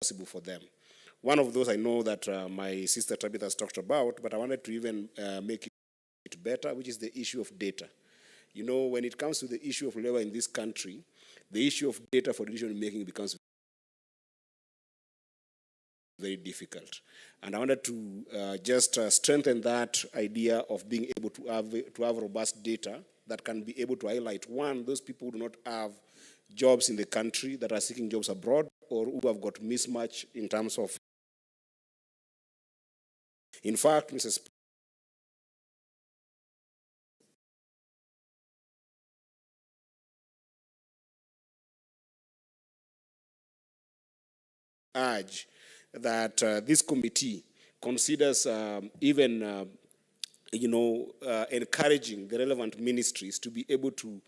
possible for them. One of those I know that my sister Tabitha has talked about, but I wanted to even make it better, which is the issue of data. You know, when it comes to the issue of labor in this country, the issue of data for decision making becomes very difficult. And I wanted to just strengthen that idea of being able to have robust data that can be able to highlight, one, those people who do not have jobs in the country that are seeking jobs abroad, or who have got mismatch in terms of. In fact, Mrs. urge that this committee considers even encouraging the relevant ministries to be able to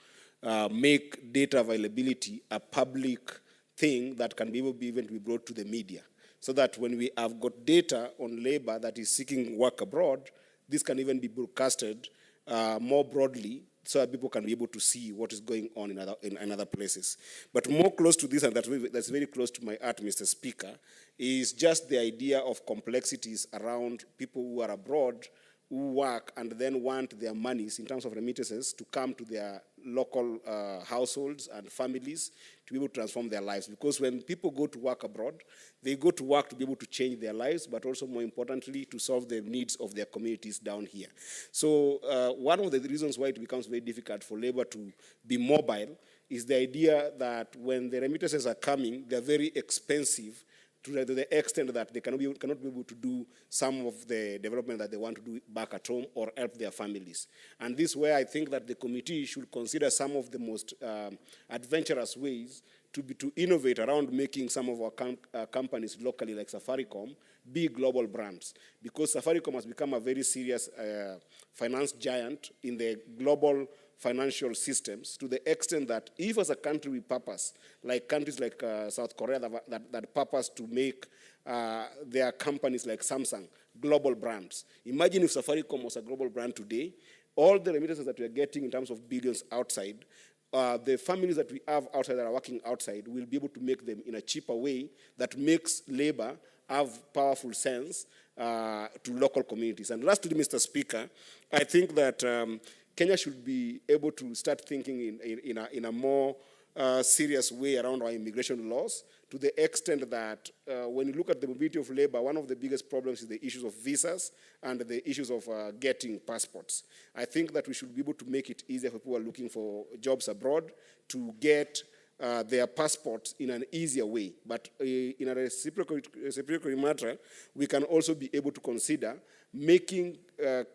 make data availability a public thing that can be able to be brought to the media, so that when we have got data on labor that is seeking work abroad, this can even be broadcasted more broadly, so that people can be able to see what is going on in other places. But more close to this, and that's very close to my heart, Mr. Speaker, is just the idea of complexities around people who are abroad, who work and then want their monies in terms of remittances to come to their local households and families to be able to transform their lives. Because when people go to work abroad, they go to work to be able to change their lives, but also more importantly, to solve the needs of their communities down here. So one of the reasons why it becomes very difficult for labor to be mobile is the idea that when the remittances are coming, they're very expensive to the extent that they cannot be able to do some of the development that they want to do back at home or help their families. And this is where I think that the committee should consider some of the most adventurous ways to innovate around making some of our companies locally, like Safaricom, be global brands. Because Safaricom has become a very serious finance giant in the global financial systems, to the extent that if as a country we purpose, like countries like South Korea that purpose to make their companies like Samsung global brands. Imagine if Safaricom was a global brand today, all the remittances that we are getting in terms of billions outside, the families that we have outside that are working outside will be able to make them in a cheaper way that makes labor have powerful sense to local communities. And lastly, Mr. Speaker, I think that Kenya should be able to start thinking in a more serious way around our immigration laws, to the extent that when you look at the mobility of labor, one of the biggest problems is the issues of visas and the issues of getting passports. I think that we should be able to make it easier for people who are looking for jobs abroad to get their passports in an easier way. But in a reciprocal matter, we can also be able to consider making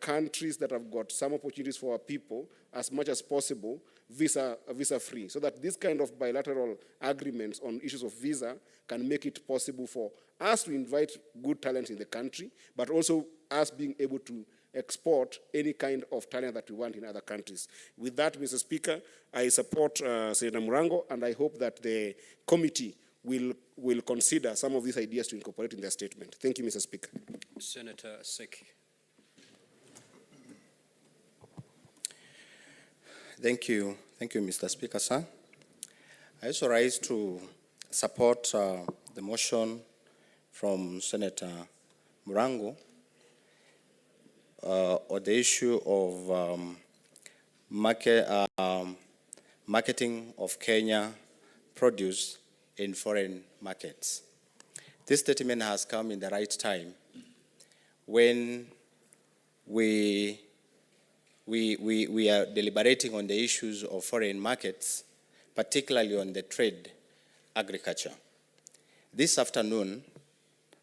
countries that have got some opportunities for our people as much as possible visa-free, so that this kind of bilateral agreements on issues of visa can make it possible for us to invite good talent in the country, but also us being able to export any kind of talent that we want in other countries. With that, Mr. Speaker, I support Senator Murango, and I hope that the committee will consider some of these ideas to incorporate in their statement. Thank you, Mr. Speaker. Senator Seki. Thank you, Mr. Speaker, sir. I also rise to support the motion from Senator Murango on the issue of marketing of Kenya produce in foreign markets. This statement has come in the right time when we are deliberating on the issues of foreign markets, particularly on the trade agriculture. This afternoon,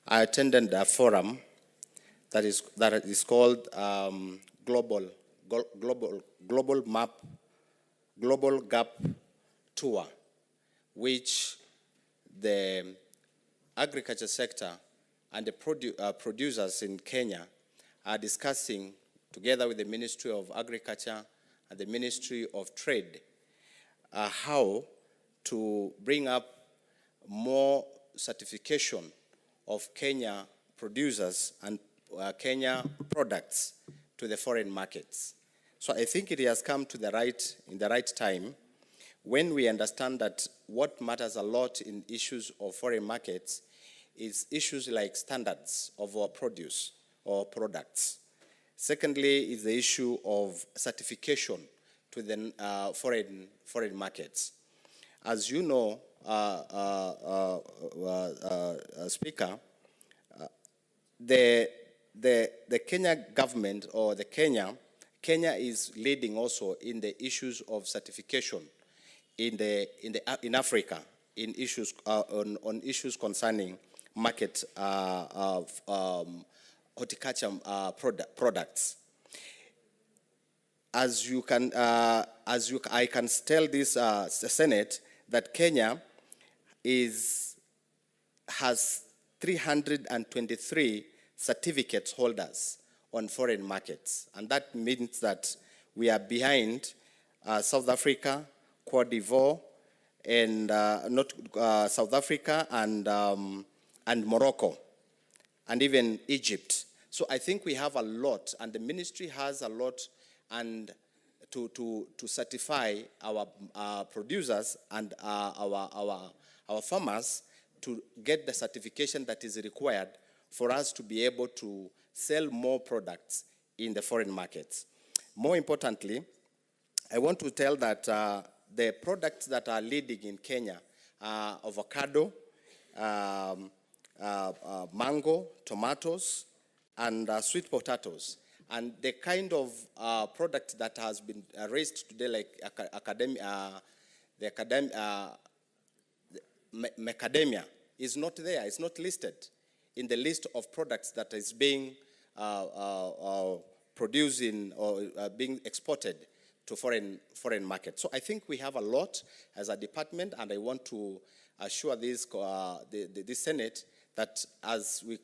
I attended a forum that is called Global Gap Tour, which the agriculture sector and the producers in Kenya are discussing together with the Ministry of Agriculture and the Ministry of Trade, how to bring up more certification of Kenya producers and Kenya products to the foreign markets. So I think it has come to in the right time when we understand that what matters a lot in issues of foreign markets is issues like standards of our produce or products. Secondly is the issue of certification to the foreign markets. As you know, Speaker, the Kenya government or Kenya is leading also in the issues of certification in Africa in issues on issues concerning market horticulture products. I can tell this Senate that Kenya has 323 certificate holders on foreign markets, and that means that we are behind South Africa, Cote d'Ivoire, and South Africa and Morocco, and even Egypt. So I think we have a lot, and the ministry has a lot, and to certify our producers and our farmers to get the certification that is required for us to be able to sell more products in the foreign markets. More importantly, I want to tell that the products that are leading in Kenya are avocado, mango, tomatoes, and sweet potatoes. And the kind of product that has been raised today, like macadamia, is not there. It's not listed in the list of products that is being produced in or being exported to foreign markets. So I think we have a lot as a department, and I want to assure this Senate that as we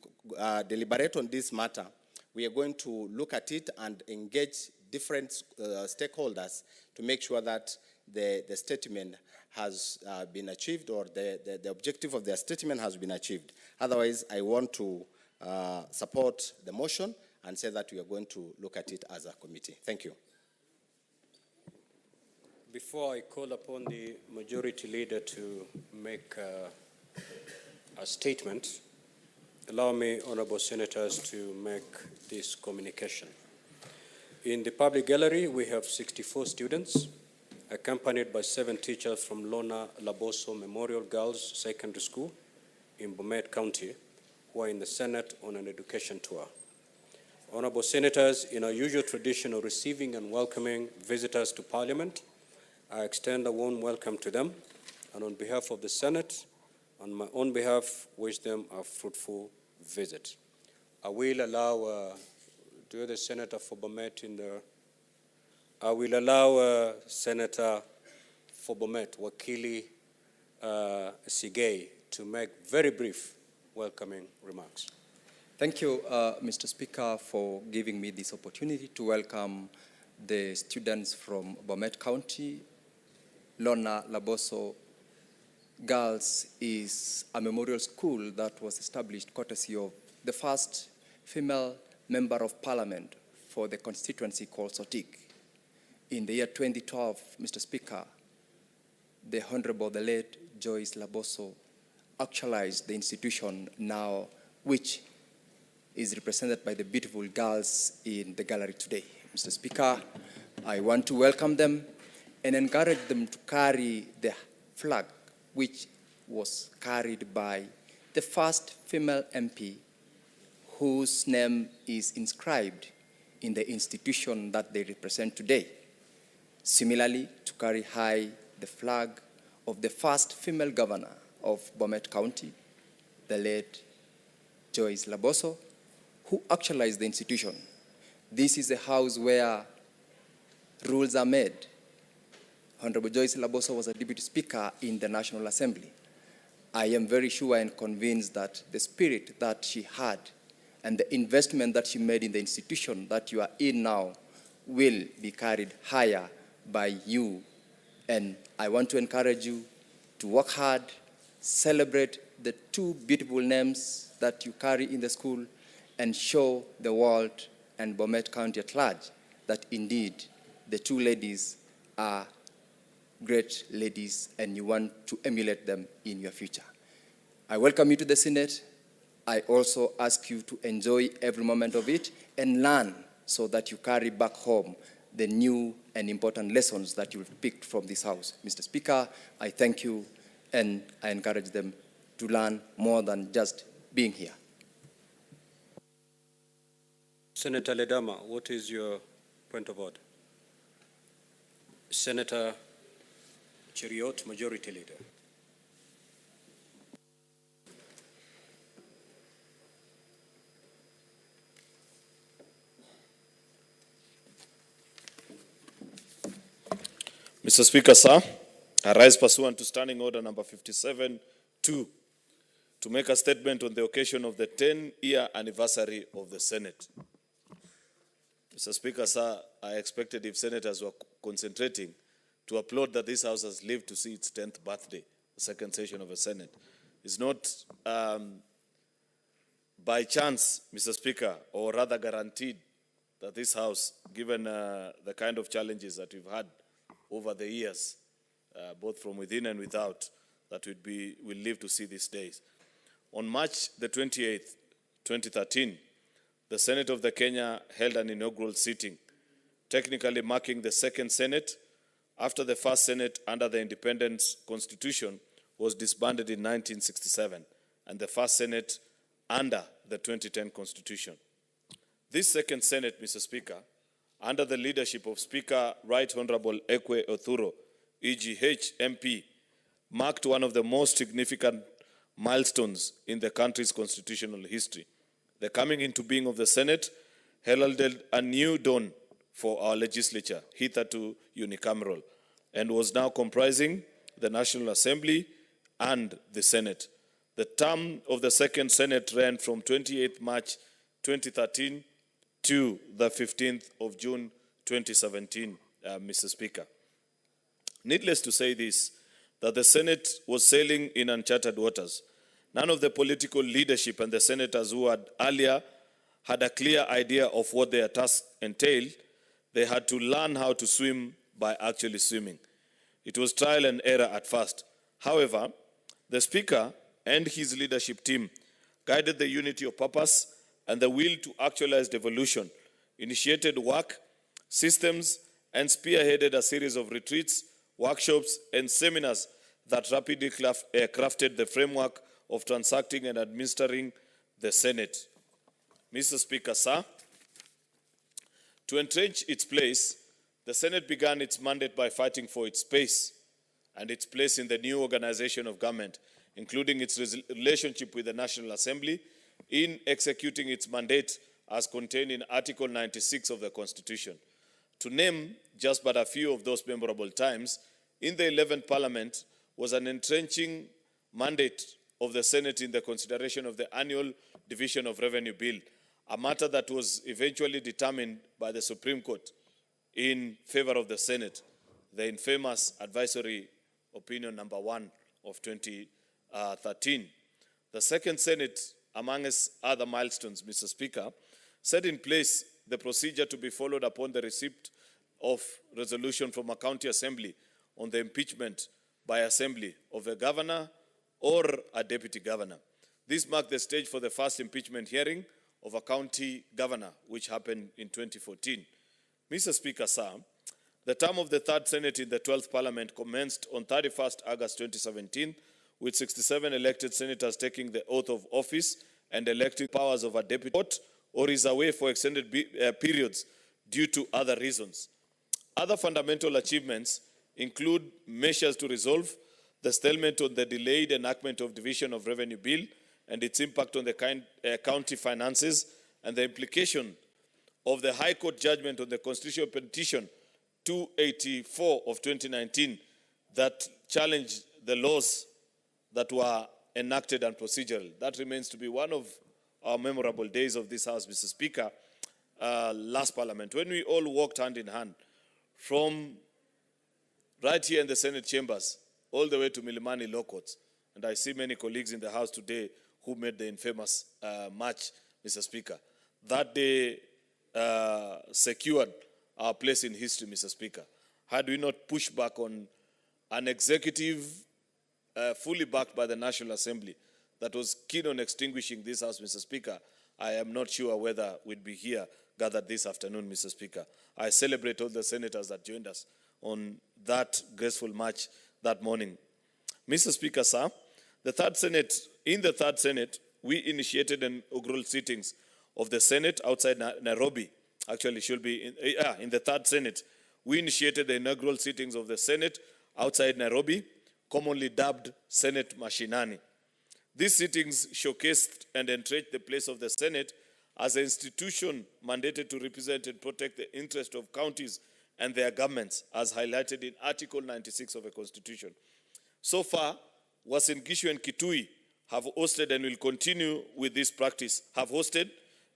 deliberate on this matter, we are going to look at it and engage different stakeholders to make sure that the statement has been achieved, or the objective of their statement has been achieved. Otherwise, I want to support the motion and say that we are going to look at it as a committee. Thank you. Before I call upon the majority leader to make a statement, allow me, honorable senators, to make this communication. In the public gallery, we have 64 students, accompanied by 7 teachers from Lona Laboso Memorial Girls Secondary School in Bomet County, who are in the Senate on an education tour. Honorable senators, in our usual tradition of receiving and welcoming visitors to Parliament, I extend a warm welcome to them, and on behalf of the Senate, on my own behalf, wish them a fruitful visit. I will allow, do the Senator for Bomet in the, I will allow Senator for Bomet, Wakili Sigei, to make very brief welcoming remarks. Thank you, Mr. Speaker, for giving me this opportunity to welcome the students from Bomet County. Lona Laboso Girls is a memorial school that was established courtesy of the first female member of parliament for the constituency called Sotik. In the year 2012, Mr. Speaker, the Honorable, the late Joyce Laboso actualized the institution now, which is represented by the beautiful girls in the gallery today. Mr. Speaker, I want to welcome them and encourage them to carry the flag, which was carried by the first female MP whose name is inscribed in the institution that they represent today. Similarly, to carry high the flag of the first female governor of Bomet County, the late Joyce Laboso, who actualized the institution. This is a house where rules are made. Honorable Joyce Laboso was a deputy speaker in the National Assembly. I am very sure and convinced that the spirit that she had and the investment that she made in the institution that you are in now will be carried higher by you. And I want to encourage you to work hard, celebrate the 2 beautiful names that you carry in the school, and show the world and Bomet County at large that indeed the 2 ladies are great ladies and you want to emulate them in your future. I welcome you to the Senate I also ask you to enjoy every moment of it and learn so that you carry back home the new and important lessons that you've picked from this House. Mr. Speaker, I thank you and I encourage them to learn more than just being here. Senator Ledama, what is your point of order? Senator Cheriot, Majority Leader. Mr. Speaker, sir, I rise pursuant to Standing Order number 57-2 to make a statement on the occasion of the 10-year anniversary of the Senate. Mr. Speaker, sir, I expected if senators were concentrating to applaud that this House has lived to see its 10th birthday, the second session of the Senate. It's not by chance, Mr. Speaker, or rather guaranteed that this House, given the kind of challenges that we've had over the years, both from within and without, that we'll live to see these days. On March the 28th, 2013, the Senate of the Kenya held an inaugural sitting, technically marking the second Senate after the first Senate under the Independence Constitution was disbanded in 1967, and the first Senate under the 2010 Constitution. This second Senate, Mr. Speaker, under the leadership of Speaker Right Honorable Ekwe Othuro, EGH MP, marked one of the most significant milestones in the country's constitutional history. The coming into being of the Senate heralded a new dawn for our legislature, hitherto unicameral, and was now comprising the National Assembly and the Senate. The term of the second Senate ran from 28 March 2013 to the 15th of June 2017, Mr. Speaker. Needless to say this, that the Senate was sailing in uncharted waters. None of the political leadership and the senators who had earlier had a clear idea of what their task entailed. They had to learn how to swim by actually swimming. It was trial and error at first. However, the Speaker and his leadership team guided the unity of purpose and the will to actualize devolution, initiated work, systems, and spearheaded a series of retreats, workshops, and seminars that rapidly crafted the framework of transacting and administering the Senate. Mr. Speaker, sir, to entrench its place, the Senate began its mandate by fighting for its space and its place in the new organization of government, including its relationship with the National Assembly, in executing its mandate as contained in Article 96 of the Constitution. To name just but a few of those memorable times, in the 11th Parliament was an entrenching mandate of the Senate in the consideration of the annual Division of Revenue Bill, a matter that was eventually determined by the Supreme Court in favor of the Senate, the infamous advisory opinion number 1 of 2013. The second Senate, among other milestones, Mr. Speaker, set in place the procedure to be followed upon the receipt of resolution from a county assembly on the impeachment by assembly of a governor or a deputy governor. This marked the stage for the first impeachment hearing of a county governor, which happened in 2014. Mr. Speaker, sir, the term of the third Senate in the 12th Parliament commenced on 31st August 2017, with 67 elected senators taking the oath of office and electing powers of a deputy court or is away for extended periods due to other reasons. Other fundamental achievements include measures to resolve the stalemate on the delayed enactment of Division of Revenue Bill and its impact on the county finances, and the implication of the High Court judgment on the constitutional petition 284 of 2019 that challenged the laws that were enacted and procedural. That remains to be one of our memorable days of this House, Mr. Speaker, last Parliament, when we all walked hand in hand from right here in the Senate chambers all the way to Milimani Law Courts. And I see many colleagues in the House today who made the infamous march, Mr. Speaker. That day secured our place in history, Mr. Speaker. Had we not pushed back on an executive fully backed by the National Assembly that was keen on extinguishing this House, Mr. Speaker, I am not sure whether we'd be here gathered this afternoon, Mr. Speaker. I celebrate all the senators that joined us on that graceful march that morning. Mr. Speaker, sir, in the third Senate, we initiated inaugural sittings of the Senate outside Nairobi. Actually, should be in the third Senate. We initiated the inaugural sittings of the Senate outside Nairobi, commonly dubbed Senate Mashinani. These sittings showcased and entrenched the place of the Senate as an institution mandated to represent and protect the interest of counties and their governments, as highlighted in Article 96 of the Constitution. So far, Uasin Gishu and Kitui have hosted and will continue with this practice,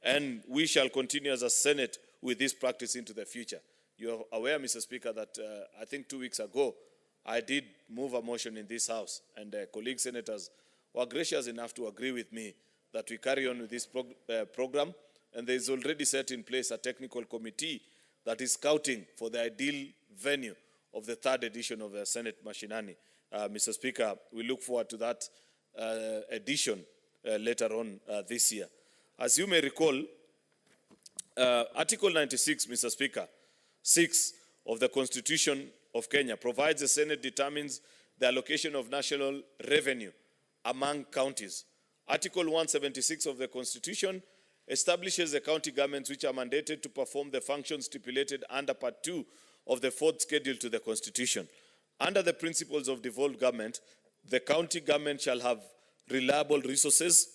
and we shall continue as a Senate with this practice into the future. You're aware, Mr. Speaker, that I think 2 weeks ago, I did move a motion in this House, and colleague senators were gracious enough to agree with me that we carry on with this program, and there is already set in place a technical committee that is scouting for the ideal venue of the third edition of the Senate Mashinani. Mr. Speaker, we look forward to that edition later on this year. As you may recall, Article 96, Mr. Speaker, 6 of the Constitution of Kenya provides the Senate determines the allocation of national revenue among counties. Article 176 of the Constitution establishes the county governments which are mandated to perform the functions stipulated under Part 2 of the 4th schedule to the Constitution. Under the principles of devolved government, the county government shall have reliable sources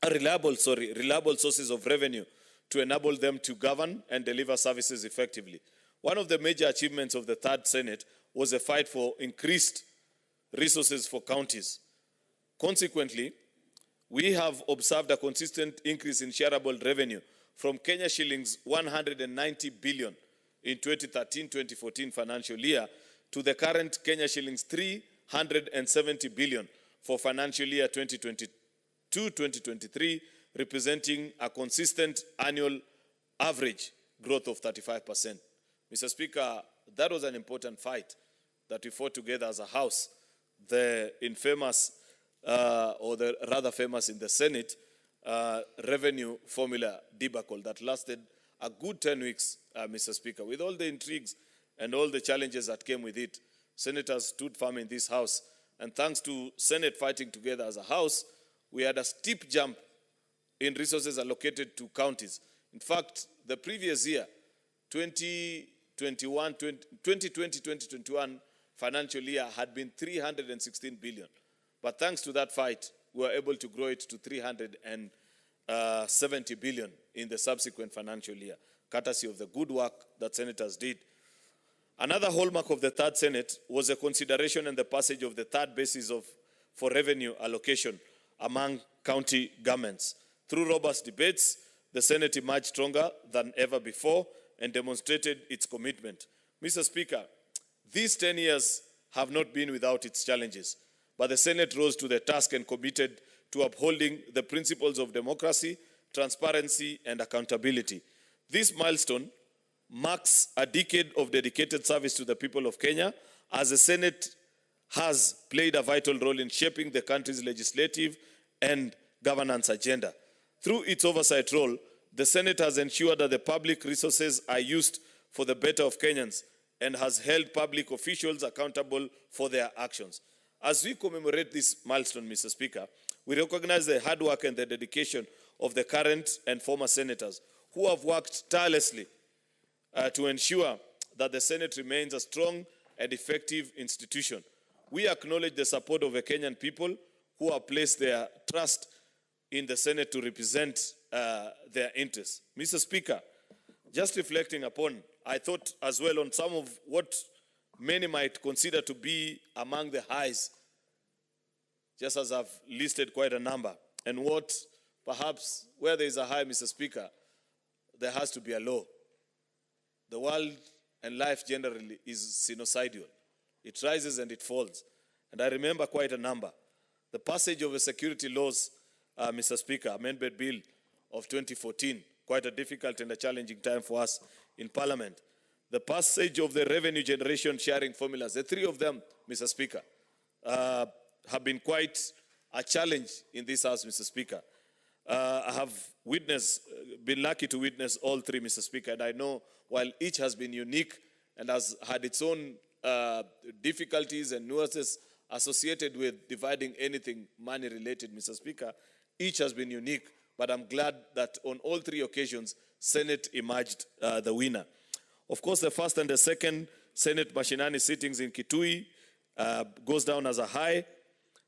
of revenue to enable them to govern and deliver services effectively. One of the major achievements of the Third Senate was a fight for increased resources for counties. Consequently, we have observed a consistent increase in shareable revenue from Kenya shillings 190 billion in 2013-2014 financial year to the current Kenya shillings 370 billion for financial year 2022-2023, representing a consistent annual average growth of 35%. Mr. Speaker, that was an important fight that we fought together as a House. The infamous, or the rather famous in the Senate, revenue formula debacle that lasted a good 10 weeks, Mr. Speaker. With all the intrigues and all the challenges that came with it, senators stood firm in this House. And thanks to Senate fighting together as a House, we had a steep jump in resources allocated to counties. In fact, the previous year, 2020-2021 financial year had been 316 billion. But thanks to that fight, we were able to grow it to 370 billion in the subsequent financial year, courtesy of the good work that senators did. Another hallmark of the Third Senate was the consideration and the passage of the third basis for revenue allocation among county governments. Through robust debates, the Senate emerged stronger than ever before and demonstrated its commitment. Mr. Speaker, these 10 years have not been without its challenges, but the Senate rose to the task and committed to upholding the principles of democracy, transparency, and accountability. This milestone marks a decade of dedicated service to the people of Kenya, as the Senate has played a vital role in shaping the country's legislative and governance agenda. Through its oversight role, the Senate has ensured that the public resources are used for the better of Kenyans and has held public officials accountable for their actions. As we commemorate this milestone, Mr. Speaker, we recognize the hard work and the dedication of the current and former senators who have worked tirelessly to ensure that the Senate remains a strong and effective institution. We acknowledge the support of the Kenyan people who have placed their trust in the Senate to represent their interests. Mr. Speaker, just reflecting upon, I thought as well on some of what many might consider to be among the highs, just as I've listed quite a number, and what perhaps where there is a high, Mr. Speaker, there has to be a low. The world and life generally is sinusoidal. It rises and it falls. And I remember quite a number. The passage of the security laws, Mr. Speaker, Amendment Bill of 2014, quite a difficult and a challenging time for us in Parliament. The passage of the revenue generation sharing formulas, the three of them, Mr. Speaker, have been quite a challenge in this House, Mr. Speaker. I have been lucky to witness all three, Mr. Speaker, and I know while each has been unique and has had its own difficulties and nuances associated with dividing anything money-related, Mr. Speaker, each has been unique, but I'm glad that on all three occasions, Senate emerged the winner. Of course, the first and the second Senate Mashinani sittings in Kitui goes down as a high.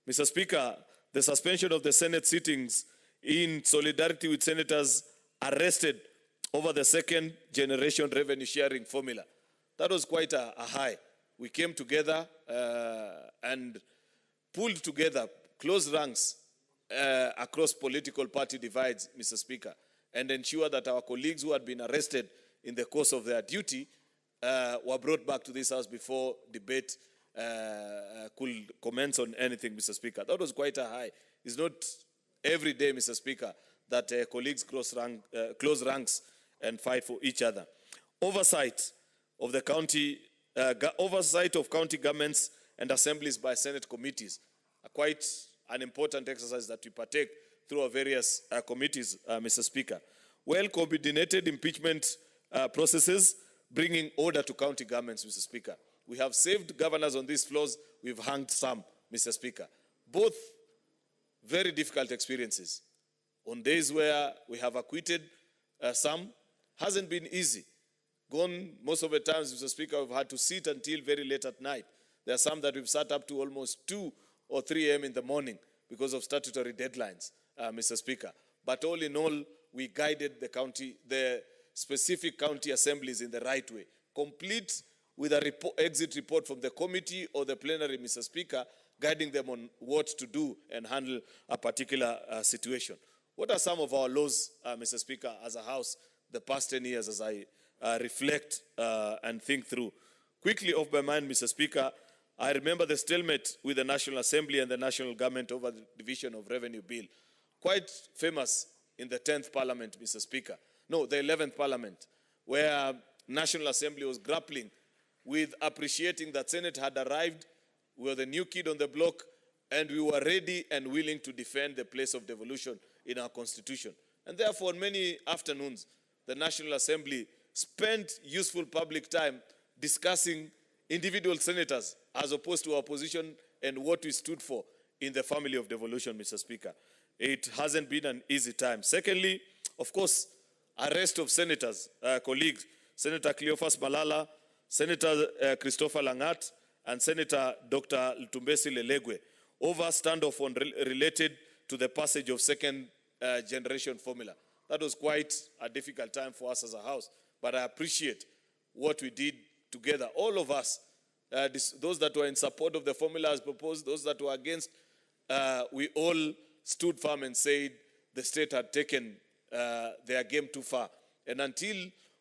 Mr. Speaker, the suspension of the Senate sittings in solidarity with senators arrested over the second generation revenue sharing formula. That was quite a high. We came together and pulled together close ranks across political party divides, Mr. Speaker, and ensure that our colleagues who had been arrested in the course of their duty were brought back to this House before debate could commence on anything, Mr. Speaker. That was quite a high. It's not every day, Mr. Speaker, that colleagues close ranks and fight for each other. Oversight of county governments and assemblies by Senate committees are quite an important exercise that we partake through our various committees, Mr. Speaker. Well-coordinated impeachment processes bringing order to county governments, Mr. Speaker. We have saved governors on these floors. We've hanged some, Mr. Speaker. Both very difficult experiences. On days where we have acquitted some, hasn't been easy. Most of the times, Mr. Speaker, we've had to sit until very late at night. There are some that we've sat up to almost 2 or 3 a.m. in the morning because of statutory deadlines, Mr. Speaker. But all in all, we guided the specific county assemblies in the right way, complete with a exit report from the committee or the plenary, Mr. Speaker, guiding them on what to do and handle a particular situation. What are some of our laws, Mr. Speaker, as a House, the past 10 years as I reflect and think through? Quickly off my mind, Mr. Speaker, I remember the stalemate with the National Assembly and the national government over the division of revenue bill. Quite famous in the 10th Parliament, Mr. Speaker. No, the 11th Parliament, where National Assembly was grappling with appreciating that Senate had arrived, we were the new kid on the block, and we were ready and willing to defend the place of devolution in our Constitution. And therefore, on many afternoons, the National Assembly spent useful public time discussing individual senators as opposed to our position and what we stood for in the family of devolution, Mr. Speaker. It hasn't been an easy time. Secondly, of course, arrest of senators, colleagues, Senator Cleophas Malala, Senator Christopher Langat, and Senator Dr. Lutumbesi Lelegwe over standoff related to the passage of second generation formula. That was quite a difficult time for us as a House, but I appreciate what we did together. All of us, those that were in support of the formula as proposed, those that were against, we all stood firm and said the state had taken their game too far. And until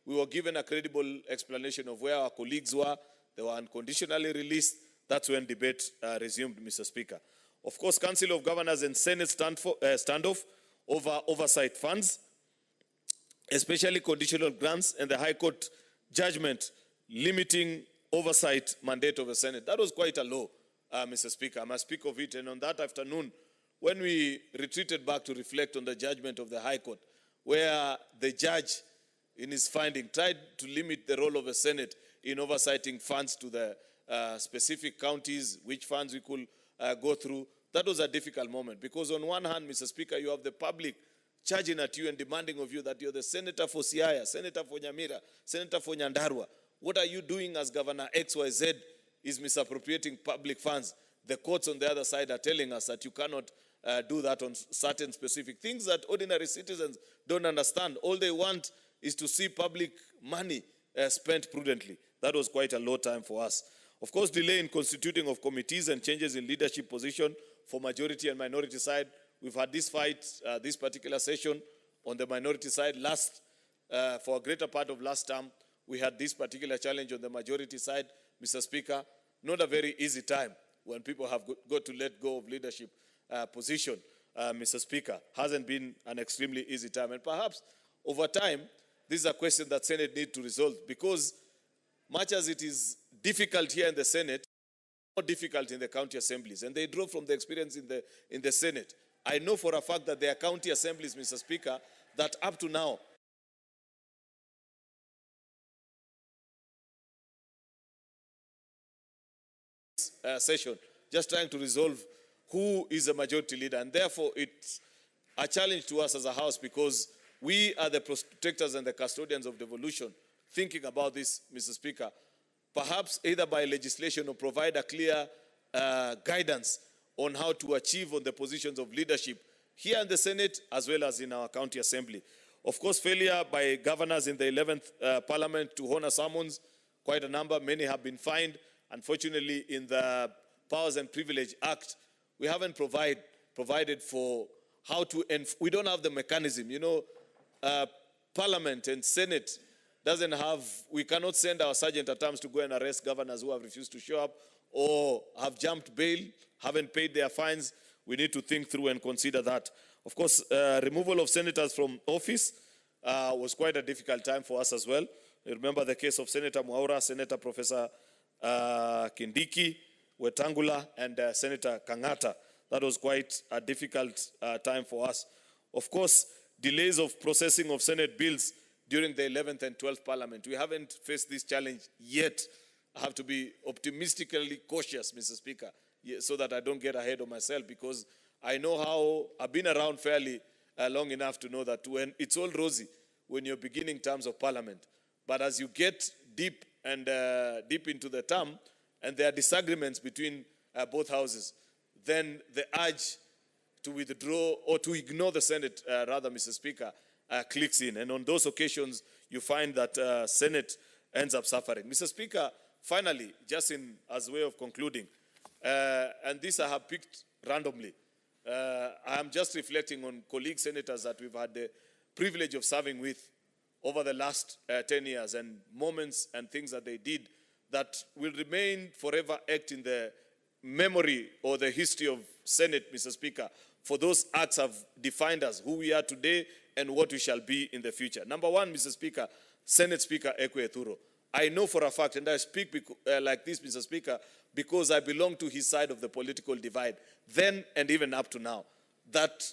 we were given a credible explanation of where our colleagues were, they were unconditionally released, that's when debate resumed, Mr. Speaker. Of course, Council of Governors and Senate standoff over oversight funds, especially conditional grants, and the High Court judgment limiting oversight mandate of the Senate. That was quite a low, Mr. Speaker. I must speak of it. And on that afternoon, when we retreated back to reflect on the judgment of the High Court, where the judge, in his finding, tried to limit the role of the Senate in oversighting funds to the specific counties, which funds we could go through, that was a difficult moment. Because on one hand, Mr. Speaker, you have the public charging at you and demanding of you that you're the senator for Siaya, senator for Nyamira, senator for Nyandarua. What are you doing as Governor XYZ is misappropriating public funds? The courts on the other side are telling us that you cannot do that on certain specific things that ordinary citizens don't understand. All they want is to see public money spent prudently. That was quite a low time for us. Of course, delay in constituting of committees and changes in leadership position for majority and minority side. We've had this fight, this particular session on the minority side for a greater part of last term. We had this particular challenge on the majority side, Mr. Speaker. Not a very easy time when people have got to let go of leadership position, Mr. Speaker. Hasn't been an extremely easy time. And perhaps over time, this is a question that Senate needs to resolve, because much as it is difficult here in the Senate, more difficult in the county assemblies, and they draw from the experience in the Senate. I know for a fact that there are county assemblies, Mr. Speaker, that up to now session, just trying to resolve who is the majority leader, and therefore it's a challenge to us as a House, because we are the protectors and the custodians of devolution. Thinking about this, Mr. Speaker, perhaps either by legislation or provide a clear guidance on how to achieve on the positions of leadership here in the Senate as well as in our county assembly. Of course, failure by governors in the 11th Parliament to honor summons, quite a number, many have been fined. Unfortunately, in the Powers and Privilege Act, we haven't provided for how to, we don't have the mechanism. You know, Parliament and Senate doesn't have, we cannot send our sergeant at arms to go and arrest governors who have refused to show up or have jumped bail, haven't paid their fines. We need to think through and consider that. Of course, removal of senators from office was quite a difficult time for us as well. You remember the case of Senator Mwaura, Senator Professor Kindiki, Wetangula, and Senator Kangata. That was quite a difficult time for us. Of course, delays of processing of Senate bills during the 11th and 12th Parliament. We haven't faced this challenge yet. I have to be optimistically cautious, Mr. Speaker, so that I don't get ahead of myself, because I know how, I've been around fairly long enough to know that when it's all rosy when you're beginning terms of Parliament. But as you get deep and deep into the term, and there are disagreements between both houses, then the urge to withdraw or to ignore the Senate, rather, Mr. Speaker, clicks in. And on those occasions, you find that Senate ends up suffering. Mr. Speaker, finally, just as a way of concluding, and this I have picked randomly, I am just reflecting on colleague senators that we've had the privilege of serving with over the last 10 years, and moments and things that they did that will remain forever etched in the memory or the history of Senate, Mr. Speaker, for those acts have defined us, who we are today and what we shall be in the future. Number one, Mr. Speaker, Senate Speaker Ekwe Ethuro. I know for a fact, and I speak like this, Mr. Speaker, because I belong to his side of the political divide, then and even up to now, that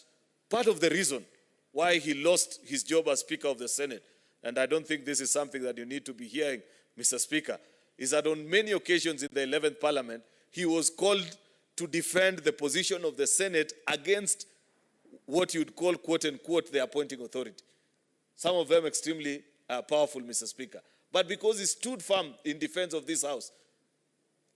part of the reason why he lost his job as Speaker of the Senate, and I don't think this is something that you need to be hearing, Mr. Speaker, is that on many occasions in the 11th Parliament, he was called to defend the position of the Senate against what you'd call, quote unquote, the appointing authority. Some of them extremely powerful, Mr. Speaker. But because he stood firm in defense of this House,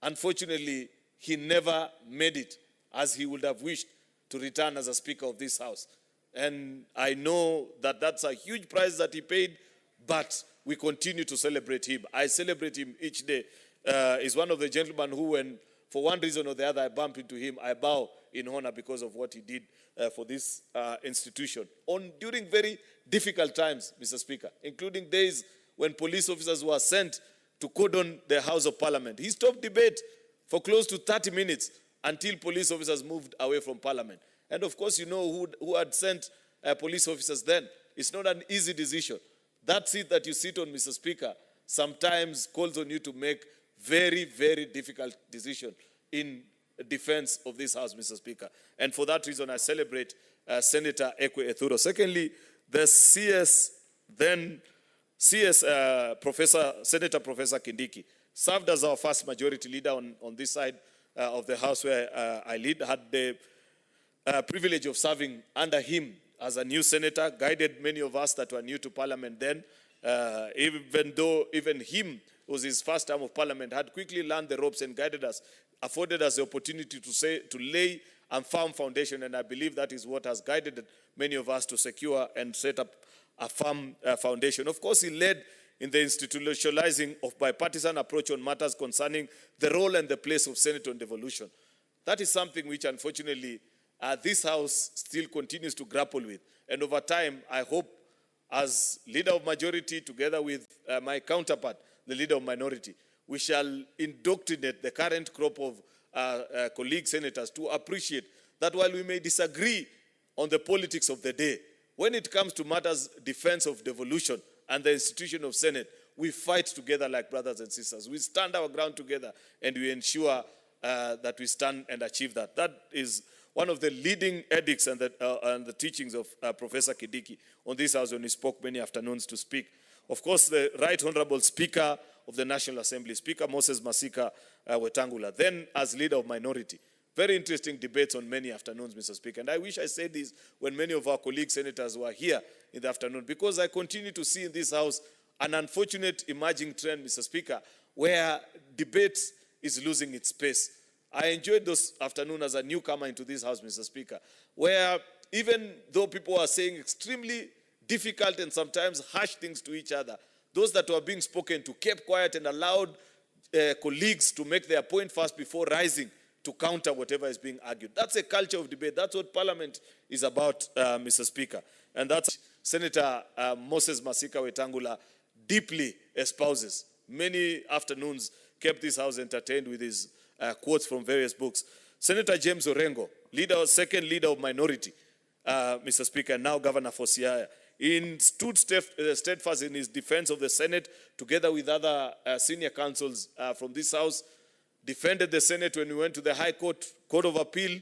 unfortunately, he never made it as he would have wished to return as a Speaker of this House. And I know that that's a huge price that he paid, but we continue to celebrate him. I celebrate him each day. He's one of the gentlemen who, when for one reason or the other I bump into him, I bow in honor because of what he did for this institution. During very difficult times, Mr. Speaker, including days when police officers were sent to cordon the House of Parliament. He stopped debate for close to 30 minutes until police officers moved away from Parliament. And of course, you know who had sent police officers then. It's not an easy decision. That seat that you sit on, Mr. Speaker, sometimes calls on you to make very, very difficult decisions in defense of this House, Mr. Speaker. And for that reason, I celebrate Senator Ekwe Ethuro. Secondly, the Senator Professor Kindiki served as our first majority leader on this side of the House where I lead, had the privilege of serving under him as a new senator, guided many of us that were new to Parliament then, even though even him was his first term of Parliament, had quickly learned the ropes and guided us, afforded us the opportunity to lay a firm foundation, and I believe that is what has guided many of us to secure and set up a firm foundation. Of course, he led in the institutionalizing of bipartisan approach on matters concerning the role and the place of Senate on devolution. That is something which, unfortunately, this House still continues to grapple with. And over time, I hope, as leader of majority, together with my counterpart, the leader of minority, we shall indoctrinate the current crop of colleague senators to appreciate that while we may disagree on the politics of the day, when it comes to matters defense of devolution and the institution of Senate, we fight together like brothers and sisters. We stand our ground together and we ensure that we stand and achieve that. That is one of the leading edicts and the teachings of Professor Kidiki on this house when he spoke many afternoons to speak. Of course, the Right Honorable Speaker of the National Assembly, Speaker Moses Masika Wetangula, then as leader of minority. Very interesting debates on many afternoons, Mr. Speaker. And I wish I said this when many of our colleague senators were here in the afternoon, because I continue to see in this house an unfortunate emerging trend, Mr. Speaker, where debate is losing its pace. I enjoyed those afternoons as a newcomer into this house, Mr. Speaker, where even though people are saying extremely difficult and sometimes harsh things to each other, those that were being spoken to kept quiet and allowed colleagues to make their point first before rising to counter whatever is being argued. That's a culture of debate. That's what Parliament is about, Mr. Speaker. And that's Senator Moses Masika Wetangula deeply espouses. Many afternoons kept this house entertained with his quotes from various books. Senator James Orengo, second leader of minority, Mr. Speaker, and now governor for Siaya, stood steadfast in his defense of the Senate, together with other senior counsels from this house, defended the Senate when we went to the High Court, Court of Appeal.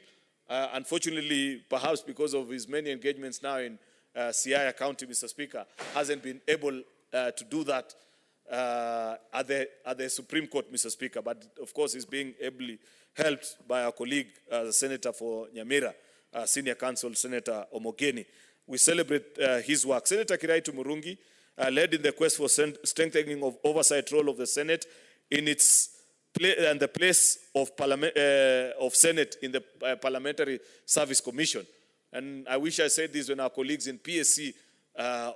Unfortunately, perhaps because of his many engagements now in Siaya County, Mr. Speaker, hasn't been able to do that at the Supreme Court, Mr. Speaker. But of course, he's being ably helped by our colleague, the Senator for Nyamira, Senior Counsel Senator Omogeni. We celebrate his work. Senator Kiraitu Murungi led in the quest for strengthening of oversight role of the Senate in its and the place of Senate in the Parliamentary Service Commission. And I wish I said this when our colleagues in PSC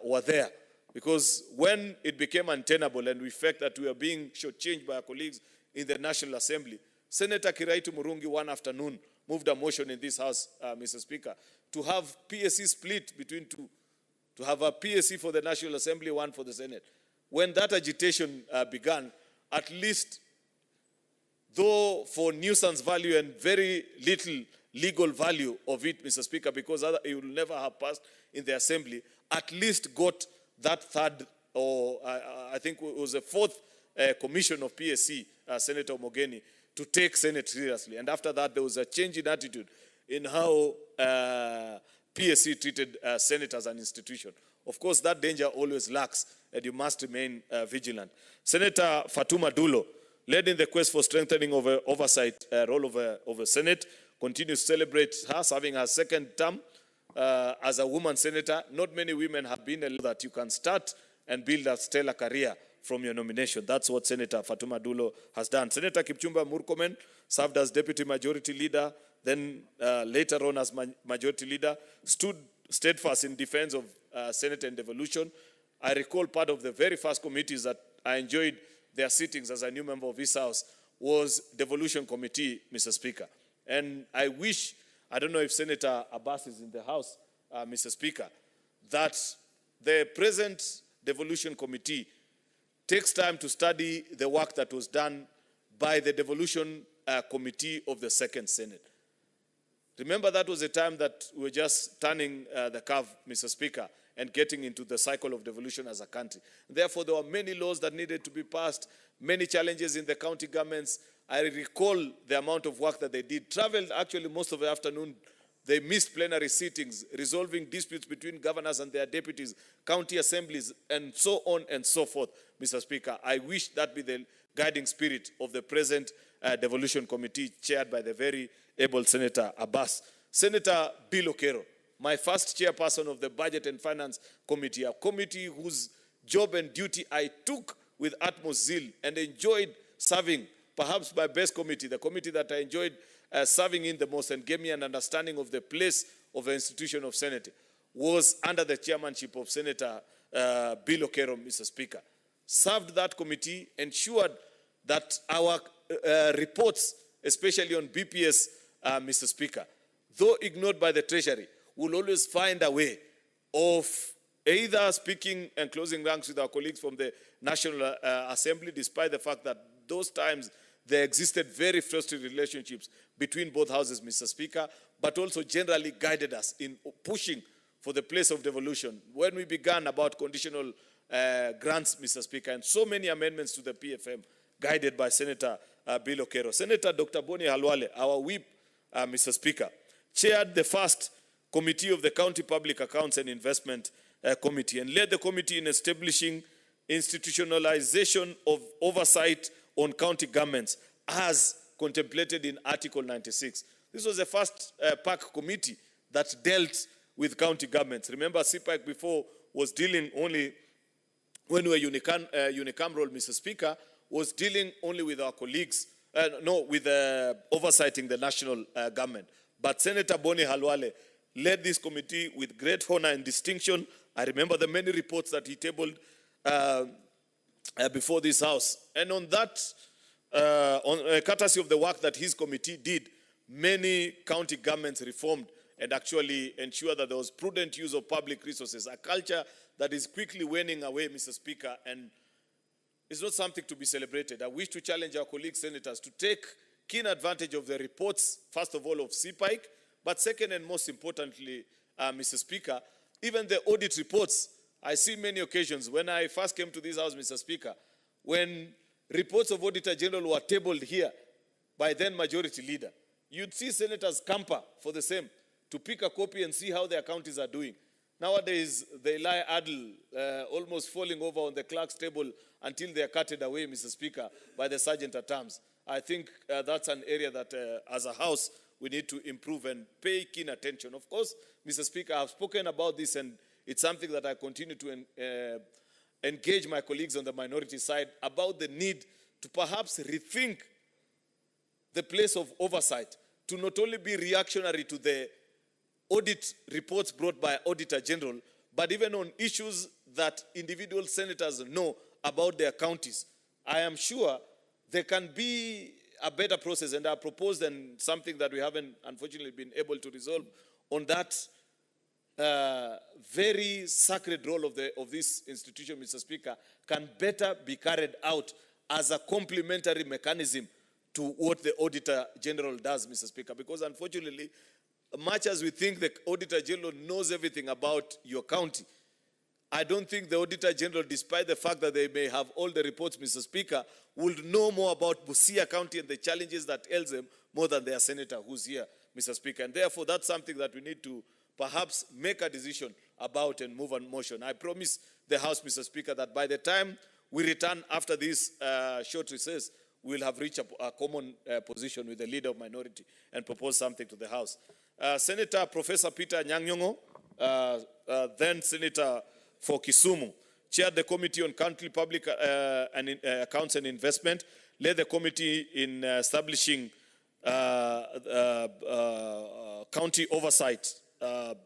were there, because when it became untenable and we felt that we were being shortchanged by our colleagues in the National Assembly, Senator Kiraitu Murungi one afternoon moved a motion in this house, Mr. Speaker, to have PSC split between two, to have a PSC for the National Assembly, one for the Senate. When that agitation began, at least, though for nuisance value and very little legal value of it, Mr. Speaker, because it will never have passed in the Assembly, at least got that third, or I think it was the fourth commission of PSC, Senator Omogeni, to take Senate seriously. And after that, there was a change in attitude in how PSC treated Senate as an institution. Of course, that danger always lurks, and you must remain vigilant. Senator Fatuma Dulo led in the quest for strengthening of oversight role of a Senate, continues to celebrate her serving her second term as a woman senator. Not many women have been allowed that you can start and build a stellar career from your nomination. That's what Senator Fatuma Dulo has done. Senator Kipchumba Murkomen served as Deputy Majority Leader, then later on as Majority Leader, stood steadfast in defense of Senate and devolution. I recall part of the very first committees that I enjoyed their sittings as a new member of this House was Devolution Committee, Mr. Speaker. And I wish, I don't know if Senator Abbas is in the House, Mr. Speaker, that the present Devolution Committee takes time to study the work that was done by the Devolution Committee of the Second Senate. Remember, that was a time that we were just turning the curve, Mr. Speaker, and getting into the cycle of devolution as a country. Therefore, there were many laws that needed to be passed, many challenges in the county governments. I recall the amount of work that they did. Traveled actually most of the afternoon. They missed plenary sittings, resolving disputes between governors and their deputies, county assemblies, and so on and so forth, Mr. Speaker. I wish that be the guiding spirit of the present devolution committee chaired by the very able Senator Abbas. Senator Bill Okero, my first chairperson of the Budget and Finance Committee, a committee whose job and duty I took with utmost zeal and enjoyed serving, perhaps my best committee, the committee that I enjoyed serving in the most and gave me an understanding of the place of the institution of Senate, was under the chairmanship of Senator Bill Okero, Mr. Speaker. Served that committee, ensured that our reports, especially on BPS, Mr. Speaker, though ignored by the Treasury, will always find a way of either speaking and closing ranks with our colleagues from the National Assembly, despite the fact that those times there existed very frustrated relationships between both houses, Mr. Speaker, but also generally guided us in pushing for the place of devolution. When we began about conditional grants, Mr. Speaker, and so many amendments to the PFM, guided by Senator Bill Okero. Senator Dr. Boni Halwale, our whip, Mr. Speaker, chaired the first committee of the County Public Accounts and Investment Committee and led the committee in establishing institutionalization of oversight on county governments as contemplated in Article 96. This was the first PAC committee that dealt with county governments. Remember, CPAC before was dealing only, when we were unicameral, Mr. Speaker, was dealing only with our colleagues, with oversighting the national government. But Senator Boni Halwale led this committee with great honor and distinction. I remember the many reports that he tabled before this House. And on that, courtesy of the work that his committee did, many county governments reformed and actually ensured that there was prudent use of public resources, a culture that is quickly waning away, Mr. Speaker, and it's not something to be celebrated. I wish to challenge our colleague senators to take keen advantage of the reports, first of all, of CPIC, but second and most importantly, Mr. Speaker, even the audit reports. I see many occasions when I first came to this House, Mr. Speaker, when reports of Auditor General were tabled here by then Majority Leader, you'd see senators camper for the same, to pick a copy and see how their counties are doing. Nowadays, they lie idle, almost falling over on the clerk's table until they are carted away, Mr. Speaker, by the sergeant at arms. I think that's an area that, as a House, we need to improve and pay keen attention. Of course, Mr. Speaker, I've spoken about this, and it's something that I continue to engage my colleagues on the minority side about the need to perhaps rethink the place of oversight, to not only be reactionary to the audit reports brought by Auditor General, but even on issues that individual senators know about their counties. I am sure there can be a better process, and I proposed, and something that we haven't unfortunately been able to resolve, on that very sacred role of this institution, Mr. Speaker, can better be carried out as a complementary mechanism to what the Auditor General does, Mr. Speaker, because unfortunately, much as we think the Auditor General knows everything about your county, I don't think the Auditor General, despite the fact that they may have all the reports, Mr. Speaker, would know more about Busia County and the challenges that ails them more than their senator who's here, Mr. Speaker. And therefore, that's something that we need to perhaps make a decision about and move on motion. I promise the House, Mr. Speaker, that by the time we return after this short recess, we'll have reached a common position with the leader of minority and propose something to the House. Senator Professor Peter Nyang'nyong'o, then Senator for Kisumu, chaired the Committee on County Public Accounts and Investment, led the committee in establishing county oversight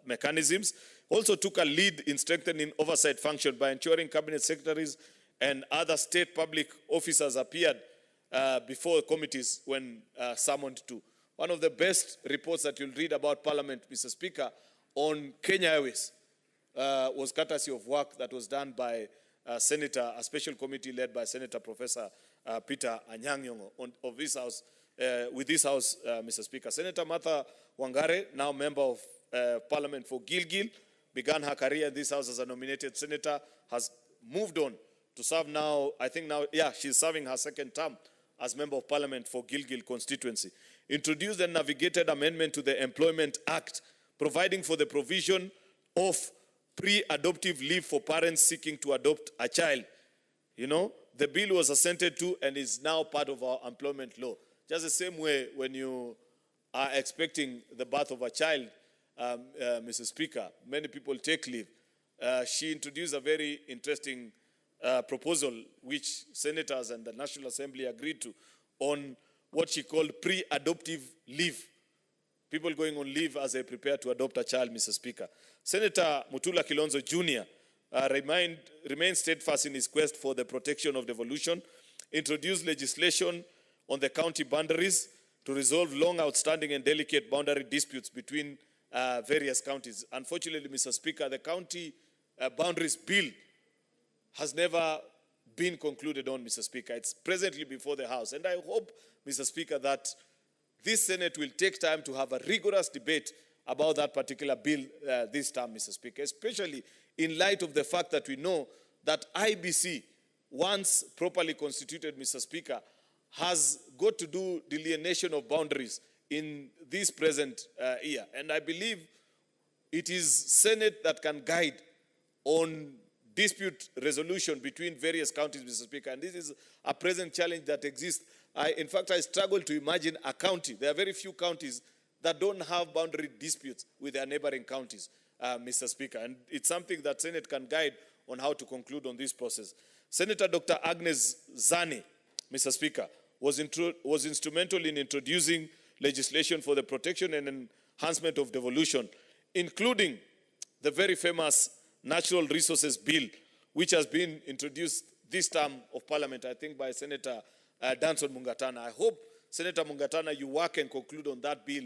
mechanisms, also took a lead in strengthening oversight function by ensuring cabinet secretaries and other state public officers appeared before committees when summoned to. One of the best reports that you'll read about Parliament, Mr. Speaker, on Kenya Airways was courtesy of work that was done by a special committee led by Senator Professor Peter Nyang'nyong'o of this House, with this House, Mr. Speaker. Senator Martha Wangare, now member of Parliament for Gilgil, began her career in this House as a nominated senator, has moved on to serve now, she's serving her second term as member of Parliament for Gilgil constituency. Introduced and navigated amendment to the Employment Act, providing for the provision of pre-adoptive leave for parents seeking to adopt a child. You know, the bill was assented to and is now part of our employment law. Just the same way when you are expecting the birth of a child, Mr. Speaker, many people take leave. She introduced a very interesting proposal which senators and the National Assembly agreed to on what she called pre-adoptive leave. People going on leave as they prepare to adopt a child, Mr. Speaker. Senator Mutula Kilonzo Jr. Remained steadfast in his quest for the protection of devolution, introduced legislation on the county boundaries to resolve long outstanding and delicate boundary disputes between various counties. Unfortunately, Mr. Speaker, the county boundaries bill has never been concluded on, Mr. Speaker. It's presently before the House. And I hope, Mr. Speaker, that this Senate will take time to have a rigorous debate about that particular bill this time, Mr. Speaker, especially in light of the fact that we know that IBC, once properly constituted, Mr. Speaker, has got to do delineation of boundaries in this present year. And I believe it is Senate that can guide on dispute resolution between various counties, Mr. Speaker. And this is a present challenge that exists. In fact, I struggle to imagine a county. There are very few counties that don't have boundary disputes with their neighboring counties, Mr. Speaker. And it's something that Senate can guide on how to conclude on this process. Senator Dr. Agnes Zani, Mr. Speaker, was instrumental in introducing legislation for the protection and enhancement of devolution, including the very famous Natural Resources Bill, which has been introduced this term of Parliament, I think, by Senator Danson Mungatana. I hope, Senator Mungatana, you work and conclude on that bill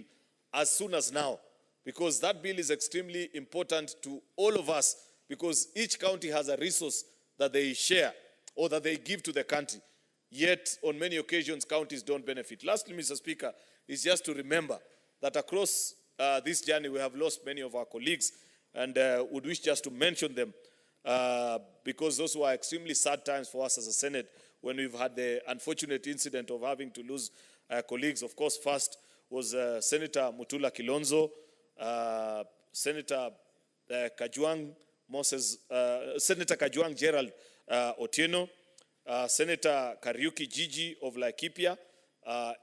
as soon as now, because that bill is extremely important to all of us, because each county has a resource that they share or that they give to the country. Yet, on many occasions, counties don't benefit. Lastly, Mr. Speaker, is just to remember that across this journey, we have lost many of our colleagues, and would wish just to mention them because those were extremely sad times for us as a Senate when we've had the unfortunate incident of having to lose colleagues. Of course, first was Senator Mutula Kilonzo, Senator Kajwang Senator Kajwang Gerald Otieno, Senator Kariuki Gigi of Laikipia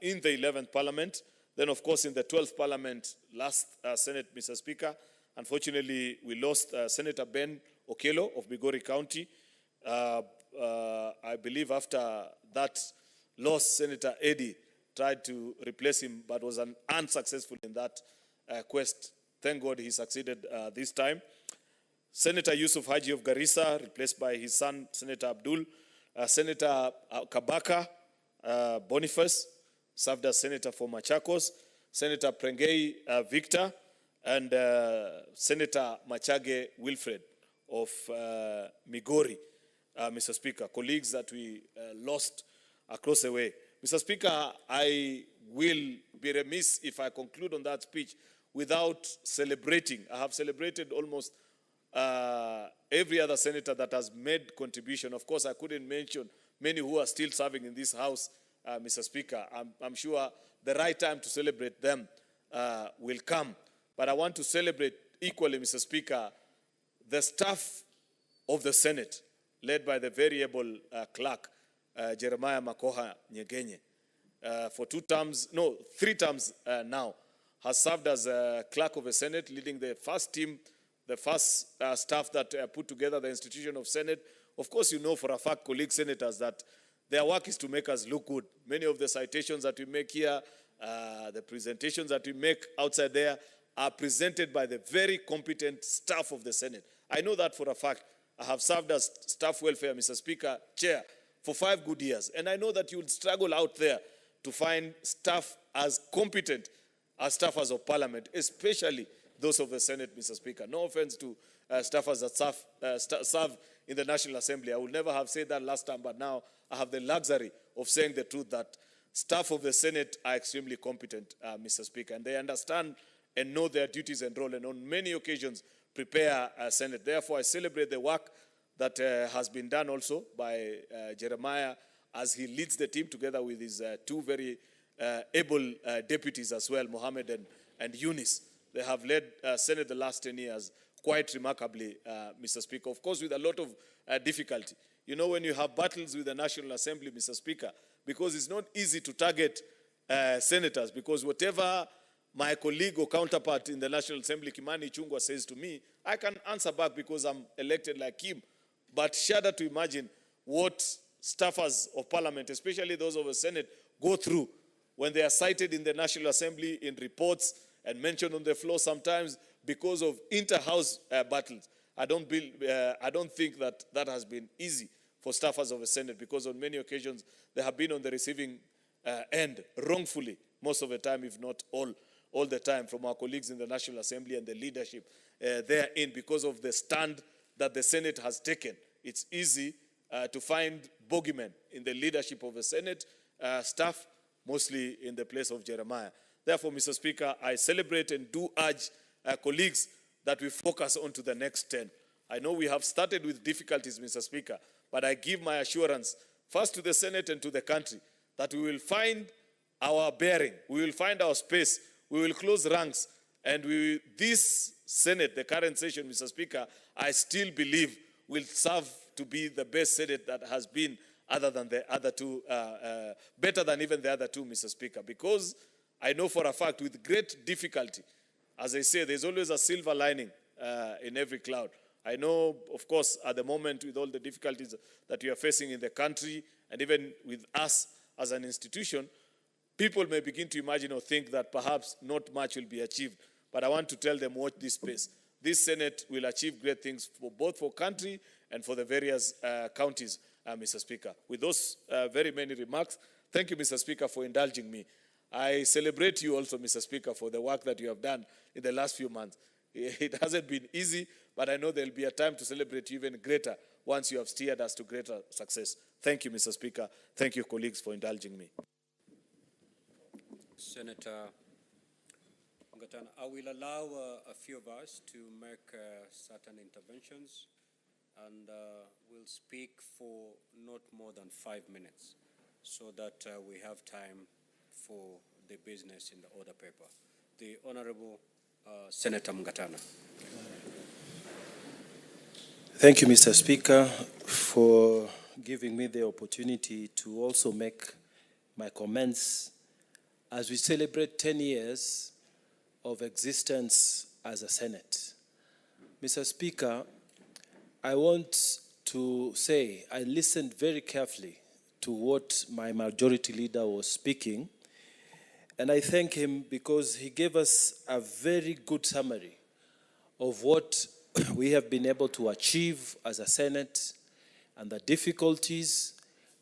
in the 11th Parliament. Then, of course, in the 12th Parliament, last Senate, Mr. Speaker, unfortunately, we lost Senator Ben Okello of Migori County. I believe after that loss, Senator Eddie tried to replace him, but was unsuccessful in that quest. Thank God he succeeded this time. Senator Yusuf Haji of Garissa, replaced by his son, Senator Abdul. Senator Kabaka Boniface served as Senator for Machakos. Senator Prengei Victor, and Senator Machage Wilfred of Migori, Mr. Speaker, colleagues that we lost across the way. Mr. Speaker, I will be remiss if I conclude on that speech without celebrating. I have celebrated almost every other senator that has made contribution. Of course, I couldn't mention many who are still serving in this House, Mr. Speaker. I'm sure the right time to celebrate them will come. But I want to celebrate equally, Mr. Speaker, the staff of the Senate, led by the very able clerk, Jeremiah Makoha Nyegenye, for 3 terms now, has served as clerk of the Senate, leading the first team, the first staff that put together the institution of Senate. Of course, you know for a fact, colleague senators, that their work is to make us look good. Many of the citations that we make here, the presentations that we make outside there, are presented by the very competent staff of the Senate. I know that for a fact. I have served as staff welfare, Mr. Speaker, chair, for 5 good years. And I know that you will struggle out there to find staff as competent as staffers of Parliament, especially those of the Senate, Mr. Speaker. No offense to staffers that serve in the National Assembly. I would never have said that last time, but now I have the luxury of saying the truth that staff of the Senate are extremely competent, Mr. Speaker, and they understand and know their duties and role, and on many occasions prepare a Senate. Therefore, I celebrate the work that has been done also by Jeremiah as he leads the team together with his 2 very able deputies as well, Mohammed and Eunice. They have led Senate the last 10 years quite remarkably, Mr. Speaker. Of course, with a lot of difficulty. You know, when you have battles with the National Assembly, Mr. Speaker, because it's not easy to target senators, because whatever my colleague or counterpart in the National Assembly, Kimani Ichung'wah, says to me, I can answer back because I'm elected like him. But shudder to imagine what staffers of Parliament, especially those of the Senate, go through when they are cited in the National Assembly in reports and mentioned on the floor sometimes because of inter-house battles. I don't think that has been easy for staffers of the Senate, because on many occasions they have been on the receiving end wrongfully most of the time, if not all the time, from our colleagues in the National Assembly and the leadership therein, because of the stand that the Senate has taken. It's easy to find bogeymen in the leadership of the Senate staff, mostly in the place of Jeremiah. Therefore, Mr. Speaker, I celebrate and do urge colleagues that we focus on to the next 10. I know we have started with difficulties, Mr. Speaker, but I give my assurance first to the Senate and to the country that we will find our bearing, we will find our space, we will close ranks, and this Senate, the current session, Mr. Speaker, I still believe will serve to be the best Senate that has been, other than the other two, better than even the other two, Mr. Speaker, because I know for a fact with great difficulty, as I say, there's always a silver lining in every cloud. I know, of course, at the moment with all the difficulties that we are facing in the country and even with us as an institution, people may begin to imagine or think that perhaps not much will be achieved. But I want to tell them, watch this space. This Senate will achieve great things for both for country and for the various counties, Mr. Speaker. With those very many remarks, thank you, Mr. Speaker, for indulging me. I celebrate you also, Mr. Speaker, for the work that you have done in the last few months. It hasn't been easy, but I know there will be a time to celebrate you even greater once you have steered us to greater success. Thank you, Mr. Speaker. Thank you, colleagues, for indulging me. Senator Ngatana, I will allow a few of us to make certain interventions, and we'll speak for not more than 5 minutes so that we have time for the business in the order paper. The Honorable Senator Ngatana. Thank you, Mr. Speaker, for giving me the opportunity to also make my comments as we celebrate 10 years of existence as a Senate. Mr. Speaker, I want to say I listened very carefully to what my majority leader was speaking, and I thank him because he gave us a very good summary of what we have been able to achieve as a Senate and the difficulties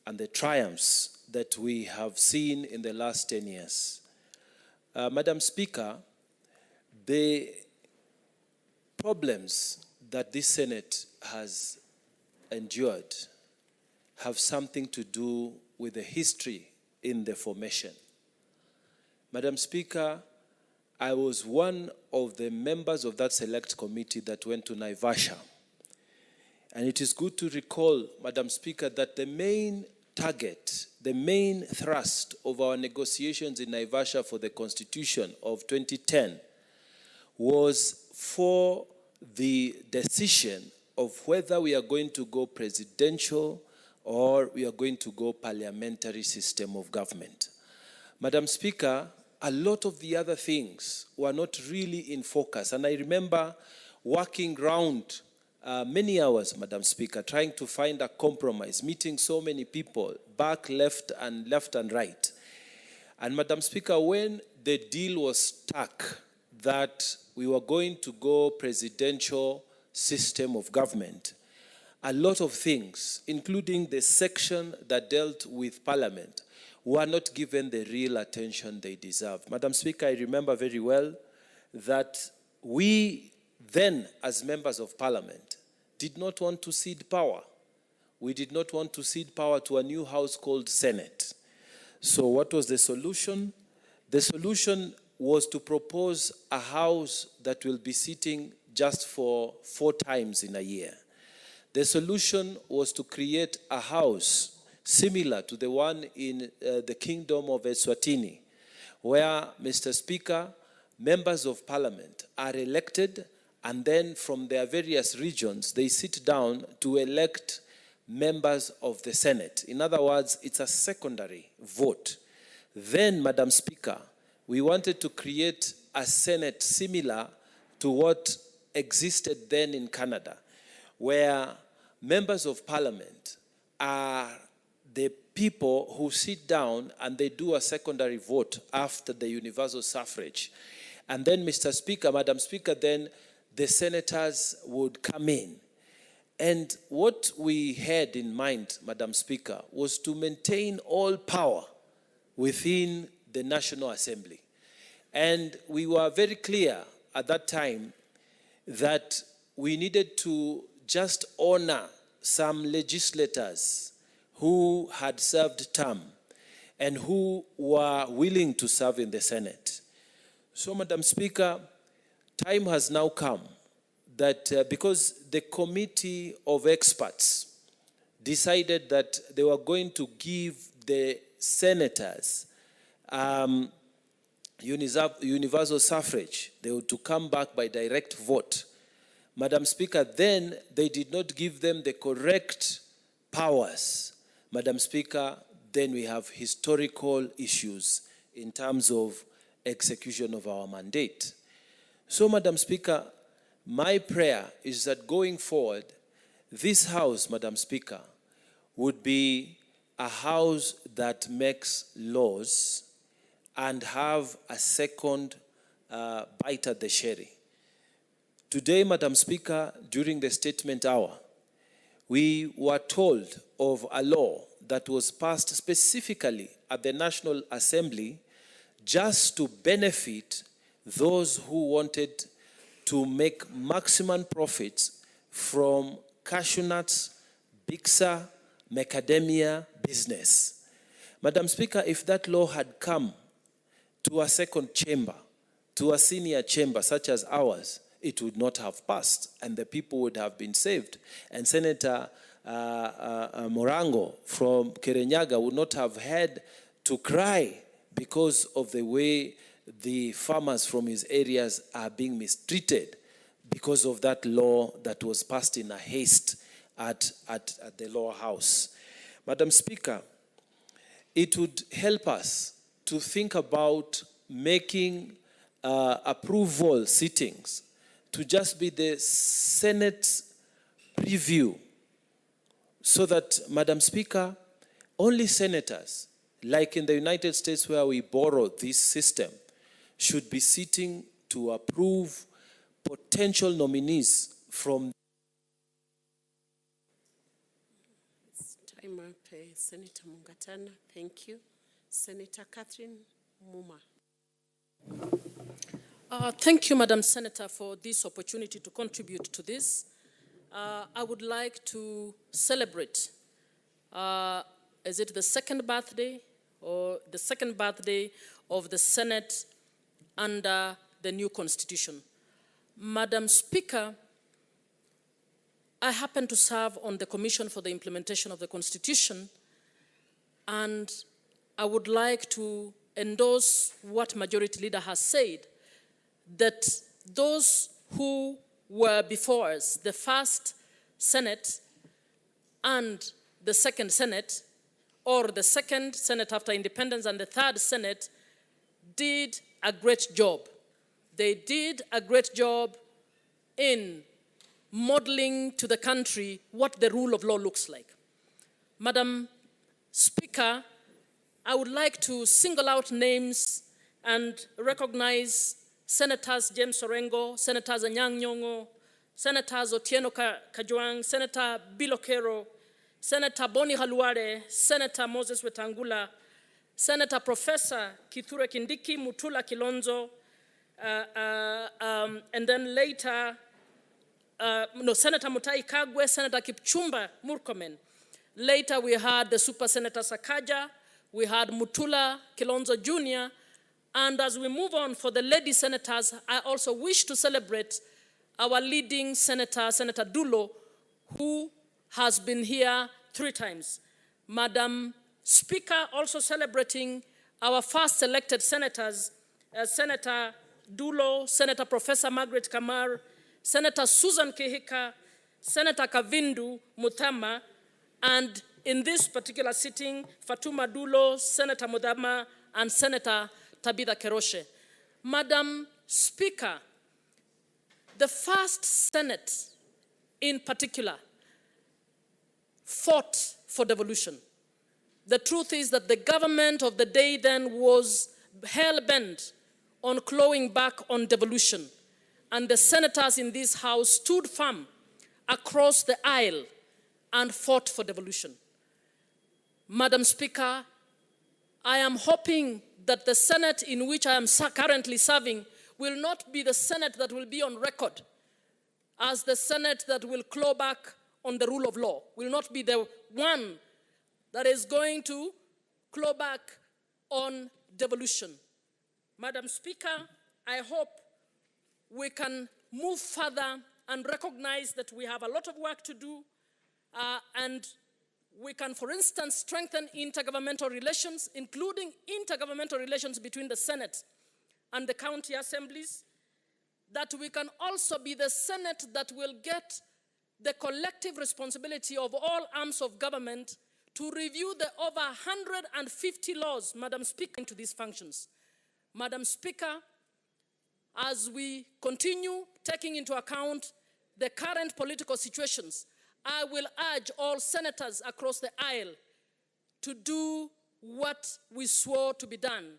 and the triumphs that we have seen in the last 10 years. Madam Speaker, the problems that this Senate has endured have something to do with the history in the formation. Madam Speaker, I was one of the members of that select committee that went to Naivasha. And it is good to recall, Madam Speaker, that the main target, the main thrust of our negotiations in Naivasha for the Constitution of 2010 was for the decision of whether we are going to go presidential or we are going to go parliamentary system of government. Madam Speaker, a lot of the other things were not really in focus. And I remember working round many hours, Madam Speaker, trying to find a compromise, meeting so many people, back, left and right. And Madam Speaker, when the deal was struck that we were going to go presidential system of government, a lot of things, including the section that dealt with Parliament, were not given the real attention they deserve. Madam Speaker, I remember very well that we then, as members of Parliament, did not want to cede power. We did not want to cede power to a new house called Senate. So what was the solution? The solution was to propose a house that will be sitting just for 4 times in a year. The solution was to create a house similar to the one in the Kingdom of Eswatini, where, Mr. Speaker, members of Parliament are elected, and then from their various regions, they sit down to elect members of the Senate. In other words, it's a secondary vote. Then, Madam Speaker, we wanted to create a Senate similar to what existed then in Canada, where members of Parliament are the people who sit down and they do a secondary vote after the universal suffrage. And then, Mr. Speaker, Madam Speaker, then the senators would come in. And what we had in mind, Madam Speaker, was to maintain all power within the National Assembly. And we were very clear at that time that we needed to just honor some legislators who had served term and who were willing to serve in the Senate. So, Madam Speaker, time has now come that because the committee of experts decided that they were going to give the senators universal suffrage, they were to come back by direct vote. Madam Speaker, then they did not give them the correct powers. Madam Speaker, then we have historical issues in terms of execution of our mandate. So, Madam Speaker, my prayer is that going forward, this House, Madam Speaker, would be a House that makes laws and have a second bite at the cherry. Today, Madam Speaker, during the statement hour, we were told of a law that was passed specifically at the National Assembly just to benefit those who wanted to make maximum profits from cashew nuts, Bixa, macadamia business. Madam Speaker, if that law had come to a second chamber, to a senior chamber such as ours, it would not have passed and the people would have been saved. And Senator Morango from Kirinyaga would not have had to cry because of the way the farmers from his areas are being mistreated because of that law that was passed in a haste at the lower house. Madam Speaker, it would help us to think about making approval sittings to just be the Senate preview so that, Madam Speaker, only senators, like in the United States where we borrow this system, should be sitting to approve potential nominees from. It's time up, Senator Mungatana. Thank you. Senator Catherine Muma. Thank you, Madam Senator, for this opportunity to contribute to this. I would like to celebrate, is it the second birthday or the second birthday of the Senate under the new constitution. Madam Speaker, I happen to serve on the Commission for the Implementation of the Constitution, and I would like to endorse what Majority Leader has said, that those who were before us, the first Senate and the second Senate, or the second Senate after independence and the third Senate, did a great job. They did a great job in modeling to the country what the rule of law looks like. Madam Speaker, I would like to single out names and recognize Senators James Orengo, Senators Anyang' Nyong'o, Senators Otieno Kajwang', Senator Bilokero, Senator Boni Halware, Senator Moses Wetangula, Senator Professor Kithure Kindiki, Mutula Kilonzo, and then later, Senator Mutai Kagwe, Senator Kipchumba Murkomen. Later we had the Super Senator Sakaja, we had Mutula Kilonzo Jr., and as we move on for the lady senators, I also wish to celebrate our leading senator, Senator Dulo, who has been here 3 times. Madam Speaker, also celebrating our first elected senators, Senator Dulo, Senator Professor Margaret Kamar, Senator Susan Kihika, Senator Kavindu Mutama, and in this particular sitting, Fatuma Dulo, Senator Mudama, and Senator Tabitha Keroshe. Madam Speaker, the first Senate in particular fought for devolution. The truth is that the government of the day then was hell-bent on clawing back on devolution. And the senators in this house stood firm across the aisle and fought for devolution. Madam Speaker, I am hoping that the Senate in which I am currently serving will not be the Senate that will be on record as the Senate that will claw back on the rule of law, will not be the one that is going to claw back on devolution. Madam Speaker, I hope we can move further and recognize that we have a lot of work to do, and We can, for instance, strengthen intergovernmental relations, including intergovernmental relations between the Senate and the county assemblies. That we can also be the Senate that will get the collective responsibility of all arms of government to review the over 150 laws, Madam Speaker, into these functions. Madam Speaker, as we continue taking into account the current political situations, I will urge all senators across the aisle to do what we swore to be done,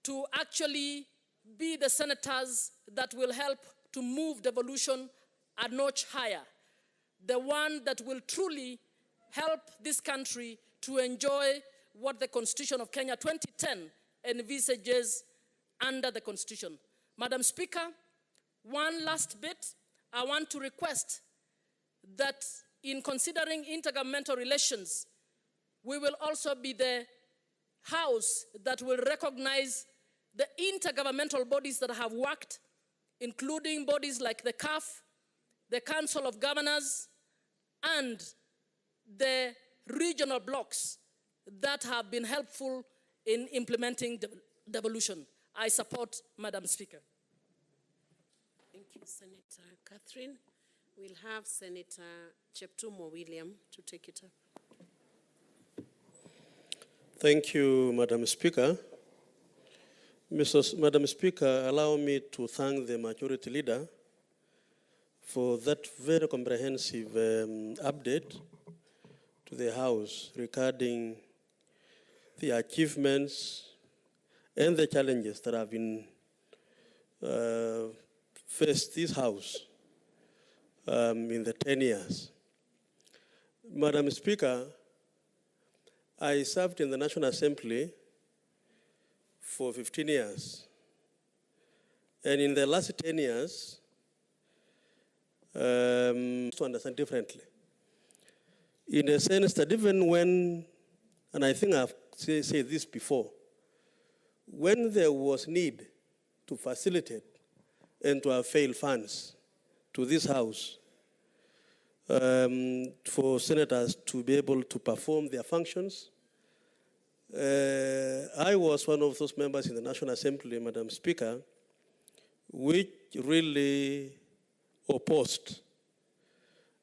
to actually be the senators that will help to move devolution a notch higher, the one that will truly help this country to enjoy what the Constitution of Kenya 2010 envisages under the Constitution. Madam Speaker, one last bit, I want to request that in considering intergovernmental relations, we will also be the House that will recognize the intergovernmental bodies that have worked, including bodies like the CAF, the Council of Governors, and the regional blocks that have been helpful in implementing devolution. I support, Madam Speaker. Thank you, Senator Catherine. We'll have Senator Cheptumo William to take it up. Thank you, Madam Speaker. Madam Speaker, allow me to thank the Majority Leader for that very comprehensive update to the House regarding the achievements and the challenges that have been faced this House in the 10 years. Madam Speaker, I served in the National Assembly for 15 years. And in the last 10 years, to understand differently. In a sense that even when, and I think I've said this before, when there was need to facilitate and to avail funds to this House for senators to be able to perform their functions, I was one of those members in the National Assembly, Madam Speaker, which really opposed.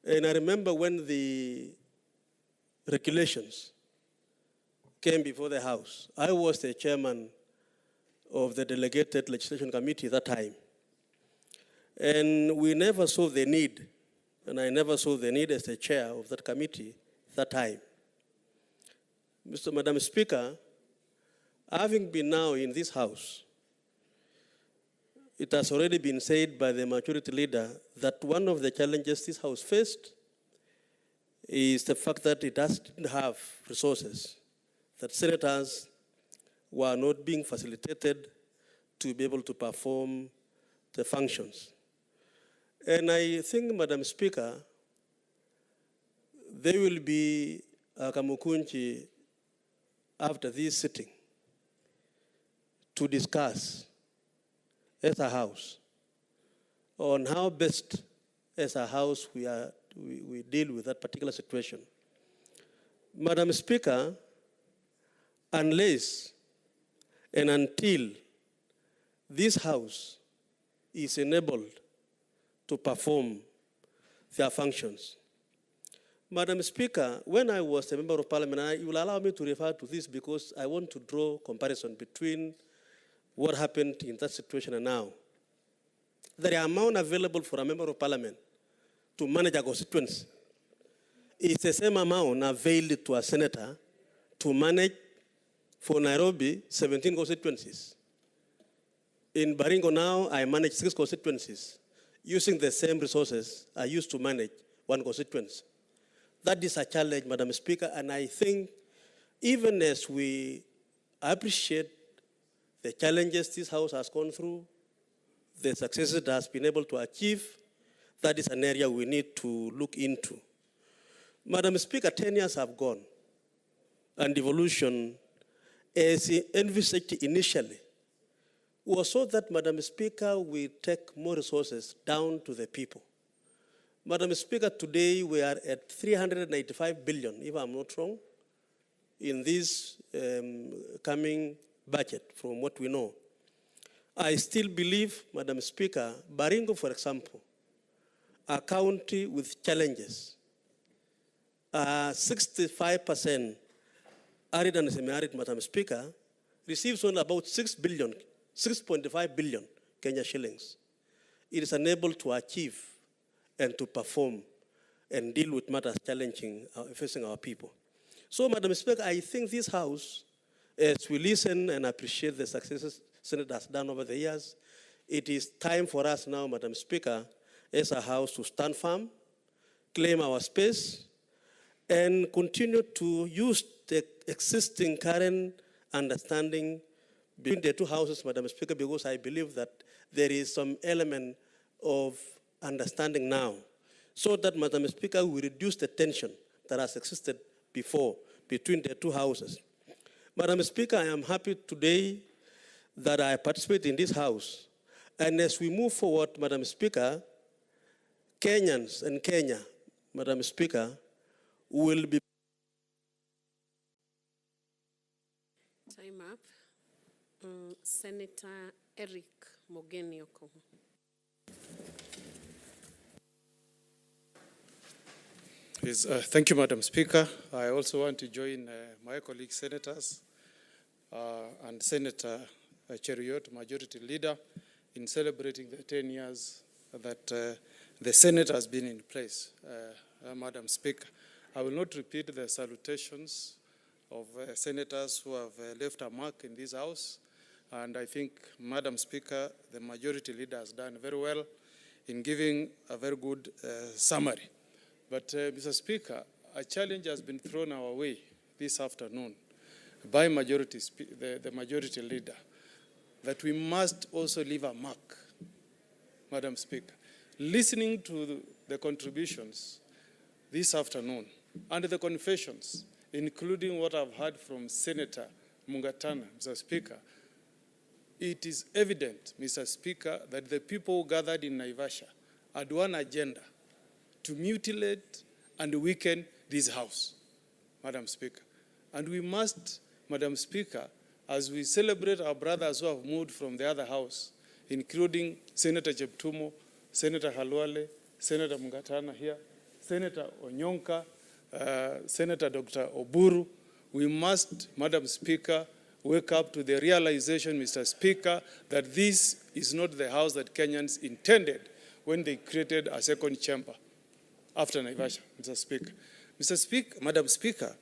And I remember when the regulations came before the House, I was the chairman of the Delegated Legislation Committee at that time. And we never saw the need, and I never saw the need as the chair of that committee at that time. Madam Speaker, having been now in this House, it has already been said by the Majority Leader that one of the challenges this House faced is the fact that it didn't have resources, that senators were not being facilitated to be able to perform the functions. And I think, Madam Speaker, there will be a Kamukunji after this sitting to discuss as a House on how best as a House we deal with that particular situation. Madam Speaker, unless and until this House is enabled to perform their functions. Madam Speaker, when I was a member of Parliament, you will allow me to refer to this because I want to draw comparison between what happened in that situation and now. The amount available for a member of Parliament to manage a constituency is the same amount availed to a senator to manage for Nairobi 17 constituencies. In Baringo now, I manage 6 constituencies using the same resources I used to manage 1 constituency. That is a challenge, Madam Speaker, and I think even as we appreciate the challenges this House has gone through, the successes it has been able to achieve, that is an area we need to look into. Madam Speaker, 10 years have gone, and devolution, as envisaged initially, was so that, Madam Speaker, we take more resources down to the people. Madam Speaker, today we are at 385 billion, if I'm not wrong, in this coming budget, from what we know. I still believe, Madam Speaker, Baringo, for example, a county with challenges, 65% arid and semi-arid, Madam Speaker, receives only about 6.5 billion Kenya shillings. It is unable to achieve and to perform and deal with matters challenging facing our people. So, Madam Speaker, I think this House, as we listen and appreciate the successes Senate has done over the years, it is time for us now, Madam Speaker, as a House to stand firm, claim our space, and continue to use the existing current understanding between the two houses, Madam Speaker, because I believe that there is some element of understanding now, so that, Madam Speaker, we reduce the tension that has existed before between the two houses. Madam Speaker, I am happy today that I participate in this House. And as we move forward, Madam Speaker, Kenyans and Kenya, Madam Speaker, will be... Time up. Senator Eric Mogeni Okomo. Yes, thank you, Madam Speaker. I also want to join my colleague senators and Senator Cheruiyot, Majority Leader, in celebrating the 10 years that the Senate has been in place. Madam Speaker, I will not repeat the salutations of senators who have left a mark in this House. And I think, Madam Speaker, the Majority Leader has done very well in giving a very good summary. But, Mr. Speaker, a challenge has been thrown our way this afternoon by the Majority Leader, that we must also leave a mark, Madam Speaker. Listening to the contributions this afternoon and the confessions, including what I've heard from Senator Mungatana, Mr. Speaker, it is evident, Mr. Speaker, that the people gathered in Naivasha had one agenda: to mutilate and weaken this House, Madam Speaker. And we must, Madam Speaker, as we celebrate our brothers who have moved from the other House, including Senator Cheptumo, Senator Halwale, Senator Mungatana here, Senator Onyonka, Senator Dr. Oburu, we must, Madam Speaker, wake up to the realization, Mr. Speaker, that this is not the House that Kenyans intended when they created a second chamber after Naivasha, Mr. Speaker. Mr. Speaker, Madam Speaker,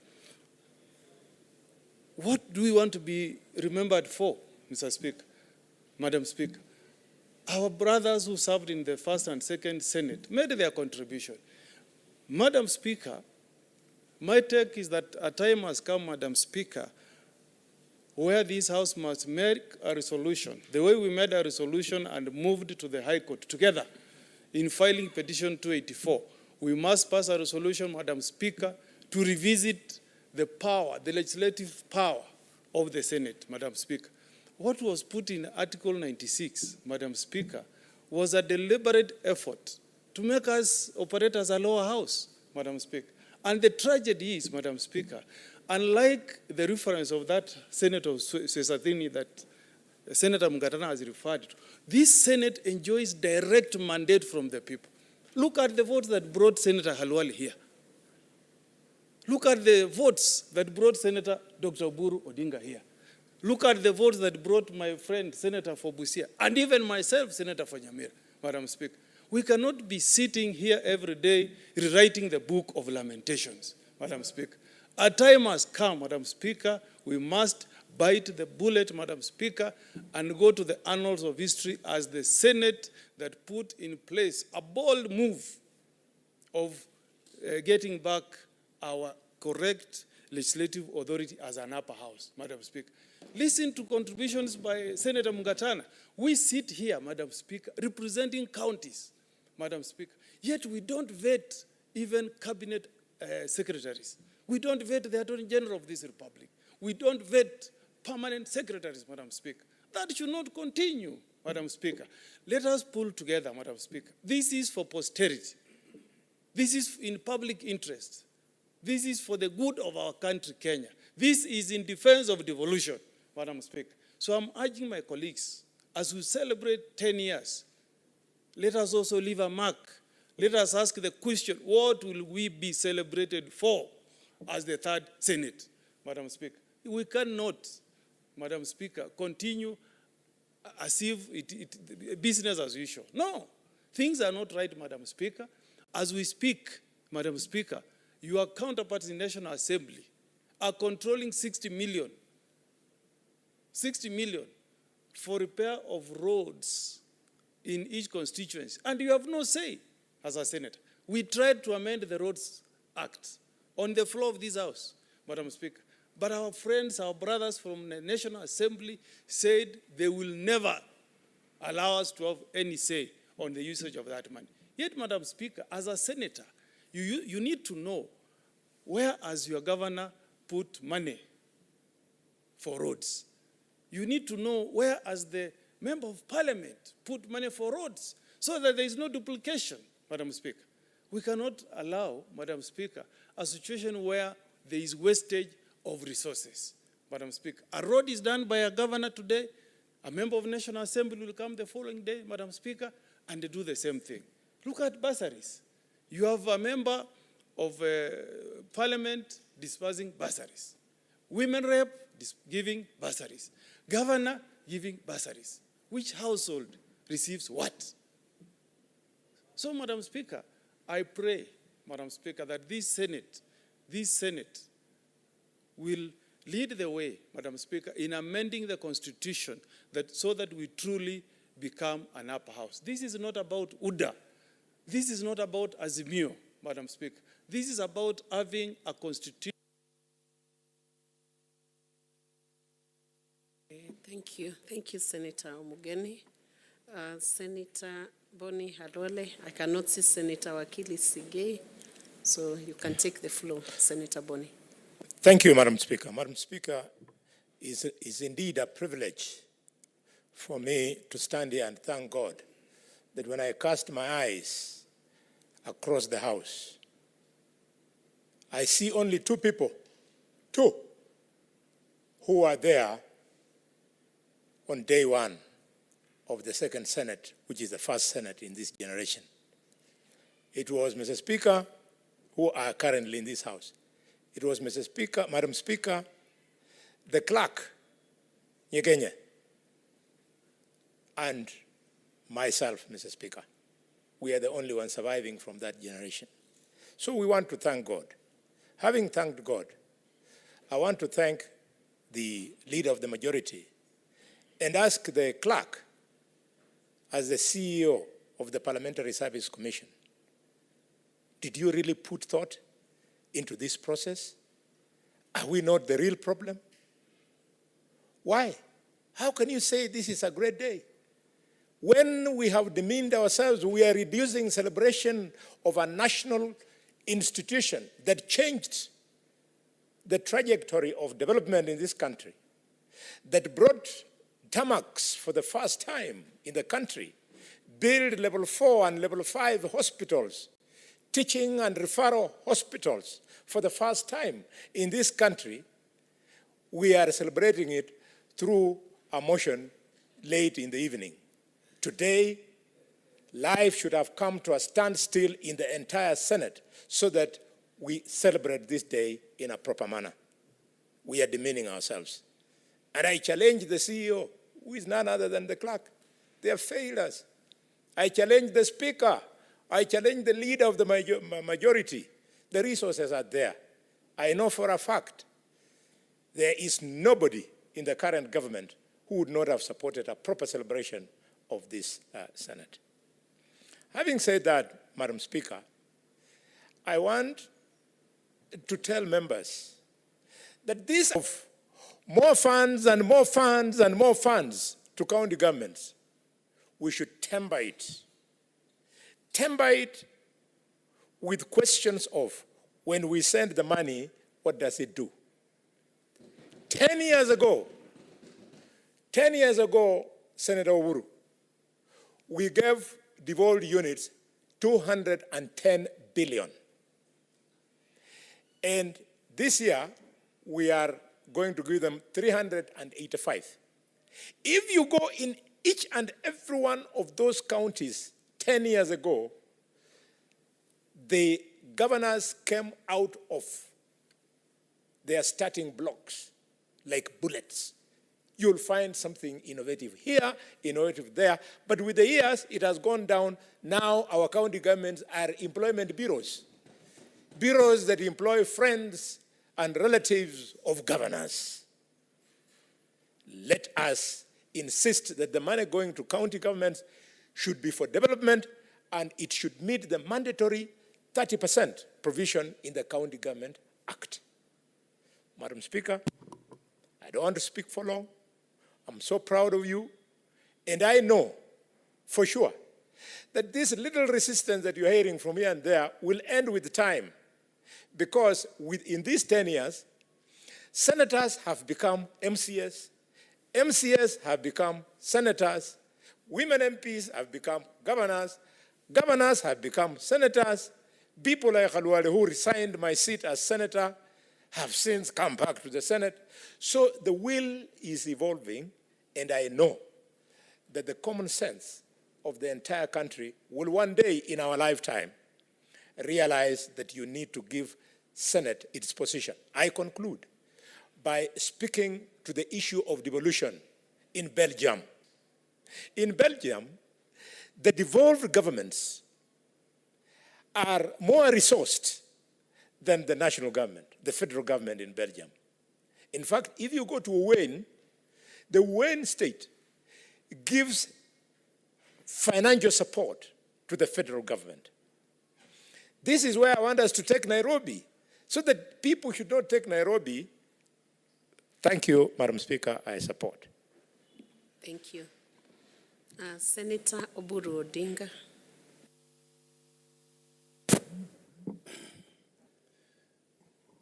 what do we want to be remembered for, Mr. Speaker? Madam Speaker, our brothers who served in the first and second Senate made their contribution. Madam Speaker, my take is that a time has come, Madam Speaker, where this House must make a resolution, the way we made a resolution and moved to the High Court together in filing petition 284. We must pass a resolution, Madam Speaker, to revisit the power, the legislative power of the Senate, Madam Speaker. What was put in Article 96, Madam Speaker, was a deliberate effort to make us operate as a lower house, Madam Speaker. And the tragedy is, Madam Speaker, unlike the reference of that Senator Sesathini that Senator Mungatana has referred to, this Senate enjoys direct mandate from the people. Look at the votes that brought Senator Halwale here. Look at the votes that brought Senator Dr. Oburu Odinga here. Look at the votes that brought my friend, Senator for Busia, and even myself, Senator for Nyamira, Madam Speaker. We cannot be sitting here every day rewriting the book of lamentations, Madam Speaker. A time has come, Madam Speaker, we must bite the bullet, Madam Speaker, and go to the annals of history as the Senate that put in place a bold move of getting back our correct legislative authority as an upper house, Madam Speaker. Listen to contributions by Senator Mungatana. We sit here, Madam Speaker, representing counties, Madam Speaker, yet we don't vet even cabinet secretaries. We don't vet the Attorney General of this Republic. We don't vet permanent secretaries, Madam Speaker. That should not continue, Madam Speaker. Let us pull together, Madam Speaker. This is for posterity. This is in public interest. This is for the good of our country, Kenya. This is in defense of devolution, Madam Speaker. So I'm urging my colleagues, as we celebrate 10 years, let us also leave a mark. Let us ask the question, what will we be celebrated for as the third Senate, Madam Speaker? We cannot, Madam Speaker, continue as if business as usual. No, things are not right, Madam Speaker. As we speak, Madam Speaker, your counterparts in National Assembly are controlling 60 million for repair of roads in each constituency. And you have no say as a senator. We tried to amend the Roads Act on the floor of this House, Madam Speaker. But our friends, our brothers from the National Assembly said they will never allow us to have any say on the usage of that money. Yet, Madam Speaker, as a senator, you need to know where has your governor put money for roads. You need to know where has the member of parliament put money for roads so that there is no duplication, Madam Speaker. We cannot allow, Madam Speaker, a situation where there is wastage of resources, Madam Speaker. A road is done by a governor today, a member of National Assembly will come the following day, Madam Speaker, and they do the same thing. Look at bursaries. You have a member of parliament dispersing bursaries. Women rep giving bursaries. Governor giving bursaries. Which household receives what? So, Madam Speaker, I pray, Madam Speaker, that this Senate will lead the way, Madam Speaker, in amending the Constitution so that we truly become an upper house. This is not about UDA. This is not about Azimio, Madam Speaker. This is about having a constitution. Thank you. Thank you, Senator Omugeni. Senator Boni Halole. I cannot see Senator Wakili Sigei, so you can take the floor, Senator Boni. Thank you, Madam Speaker. Madam Speaker, is indeed a privilege for me to stand here and thank God that when I cast my eyes across the House, I see only two people, who are there on day one of the second Senate, which is the first Senate in this generation. It was Mr. Speaker, who are currently in this House. It was Mr. Speaker, Madam Speaker, the clerk, Nyekenye, and myself, Mr. Speaker. We are the only ones surviving from that generation. So we want to thank God. Having thanked God, I want to thank the leader of the majority and ask the clerk, as the CEO of the Parliamentary Service Commission, did you really put thought into this process? Are we not the real problem? Why? How can you say this is a great day? When we have demeaned ourselves, we are reducing celebration of a national institution that changed the trajectory of development in this country, that brought tarmacs for the first time in the country, build level 4 and level 5 hospitals, teaching and referral hospitals for the first time in this country. We are celebrating it through a motion late in the evening. Today, life should have come to a standstill in the entire Senate so that we celebrate this day in a proper manner. We are demeaning ourselves. And I challenge the CEO, who is none other than the clerk. They have failed us. I challenge the Speaker. I challenge the leader of the majority. The resources are there. I know for a fact there is nobody in the current government who would not have supported a proper celebration of this Senate. Having said that, Madam Speaker, I want to tell members that this of more funds and more funds and more funds to county governments, we should temper it. Temper it with questions of, when we send the money, what does it do? 10 years ago, Senator Oburu, we gave devolved units 210 billion. And this year, we are going to give them 385. If you go in each and every one of those counties 10 years ago, the governors came out of their starting blocks like bullets. You'll find something innovative here, innovative there, but with the years, it has gone down. Now our county governments are employment bureaus, bureaus that employ friends and relatives of governors. Let us insist that the money going to county governments should be for development, and it should meet the mandatory 30% provision in the County Government Act. Madam Speaker, I don't want to speak for long. I'm so proud of you, and I know for sure that this little resistance that you're hearing from here and there will end with time, because in these 10 years, senators have become MCS, MCS have become senators, women MPs have become governors, governors have become senators, people like Khalwale who resigned my seat as senator have since come back to the Senate. So the will is evolving, and I know that the common sense of the entire country will one day in our lifetime realize that you need to give Senate its position. I conclude by speaking to the issue of devolution in Belgium. In Belgium, the devolved governments are more resourced than the national government, the federal government in Belgium. In fact, if you go to Wayne, the Wayne state gives financial support to the federal government. This is where I want us to take Nairobi, so that people should not take Nairobi. Thank you, Madam Speaker, I support. Thank you. Senator Oburu Odinga.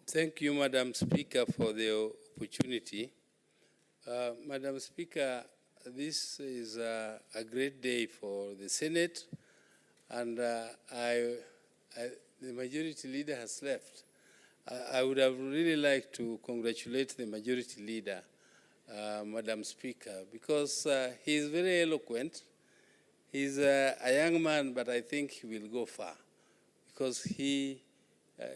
Thank you, Madam Speaker, for the opportunity. Madam Speaker, this is a great day for the Senate, and the Majority Leader has left. I would have really liked to congratulate the Majority Leader, Madam Speaker, because he is very eloquent. He's a young man, but I think he will go far, because he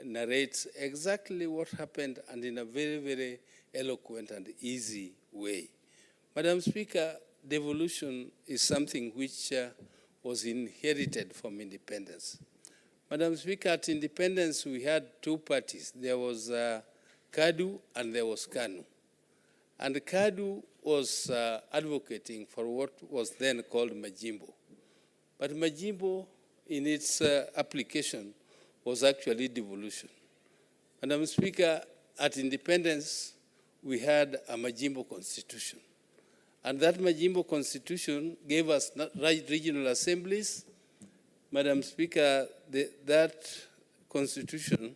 narrates exactly what happened, and in a very, very eloquent and easy way. Madam Speaker, devolution is something which was inherited from independence. Madam Speaker, at independence, we had two parties. There was KADU and there was KANU. And KADU was advocating for what was then called Majimbo. But Majimbo, in its application, was actually devolution. Madam Speaker, at independence, we had a Majimbo constitution. And that Majimbo constitution gave us regional assemblies. Madam Speaker, that constitution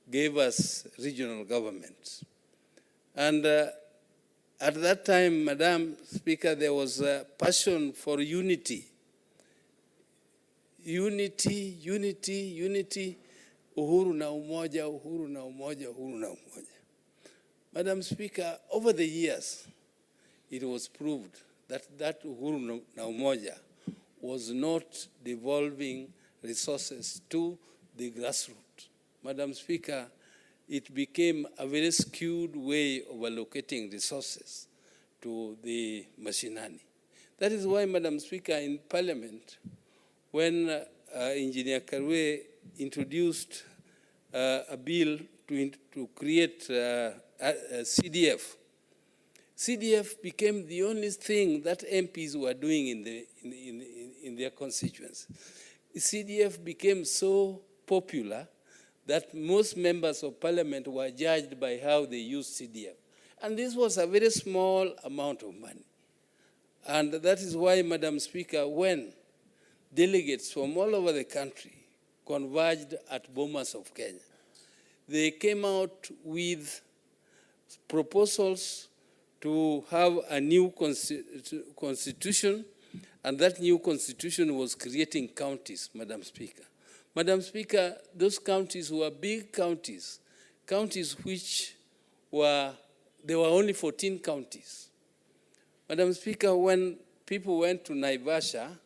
gave us regional governments. And at that time, Madam Speaker, there was a passion for unity. Unity, unity, unity, uhuru na umoja, uhuru na umoja, uhuru na umoja. Madam Speaker, over the years, it was proved that uhuru na umoja was not devolving resources to the grassroots. Madam Speaker, it became a very skewed way of allocating resources to the mashinani. That is why, Madam Speaker, in Parliament, when Engineer Karwe introduced a bill to create CDF, CDF became the only thing that MPs were doing in their constituents. CDF became so popular that most members of Parliament were judged by how they used CDF. And this was a very small amount of money. And that is why, Madam Speaker, when delegates from all over the country converged at Bomas of Kenya, they came out with proposals to have a new constitution, and that new constitution was creating counties, Madam Speaker. Madam Speaker, those counties were big counties, counties which there were only 14 counties. Madam Speaker, when people went to Naivasha,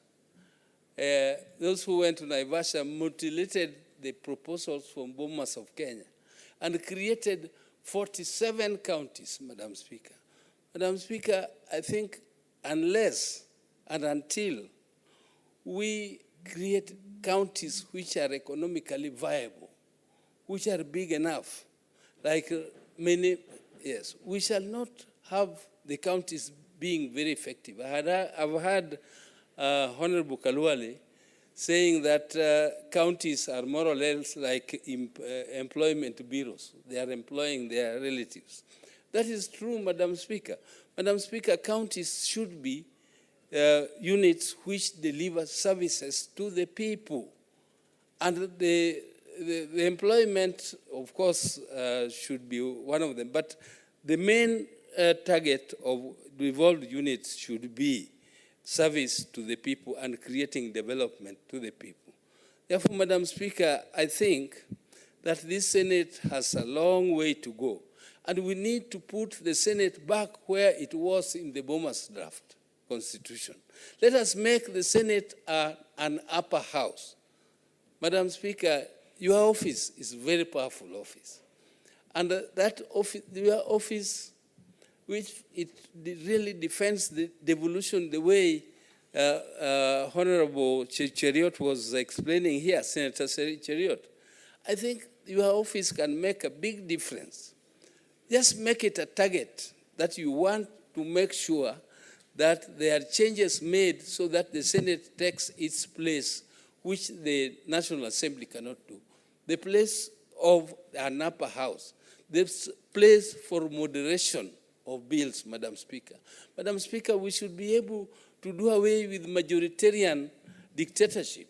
those who went to Naivasha mutilated the proposals from Bomas of Kenya and created 47 counties, Madam Speaker. Madam Speaker, I think unless and until we create counties which are economically viable, which are big enough, like many, yes, we shall not have the counties being very effective. I've heard Honorable Kaluale saying that counties are more or less like employment bureaus. They are employing their relatives. That is true, Madam Speaker. Madam Speaker, counties should be units which deliver services to the people. And the employment, of course, should be one of them. But the main target of devolved units should be service to the people and creating development to the people. Therefore, Madam Speaker, I think that this Senate has a long way to go. And we need to put the Senate back where it was in the Bomas draft constitution. Let us make the Senate an upper house. Madam Speaker, your office is a very powerful office. And that office, your office, which it really defends the devolution the way Honorable Cheriot was explaining here, Senator Cheriot. I think your office can make a big difference. Just make it a target that you want to make sure that there are changes made so that the Senate takes its place, which the National Assembly cannot do. The place of an upper house, the place for moderation of bills, Madam Speaker. Madam Speaker, we should be able to do away with majoritarian dictatorship.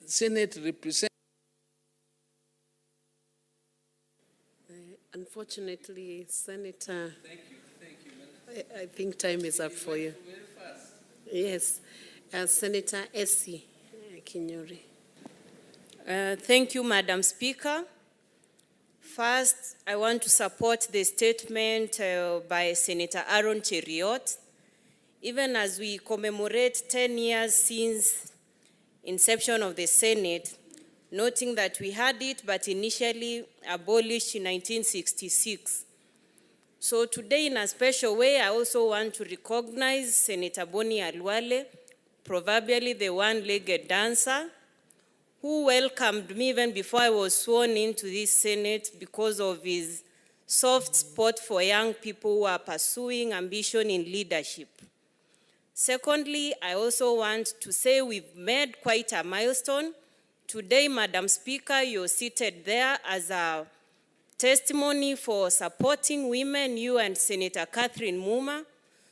Senate represents. Unfortunately, Senator, thank you, I think time is up for you. Yes, Senator Essie Kinyori. Thank you, Madam Speaker. First, I want to support the statement by Senator Aaron Cheriot. Even as we commemorate 10 years since inception of the Senate, noting that we had it but initially abolished in 1966. So today, in a special way, I also want to recognize Senator Boni Halwale, proverbially the one-legged dancer, who welcomed me even before I was sworn into this Senate because of his soft spot for young people who are pursuing ambition in leadership. Secondly, I also want to say we've made quite a milestone. Today, Madam Speaker, you're seated there as a testimony for supporting women, you and Senator Catherine Muma.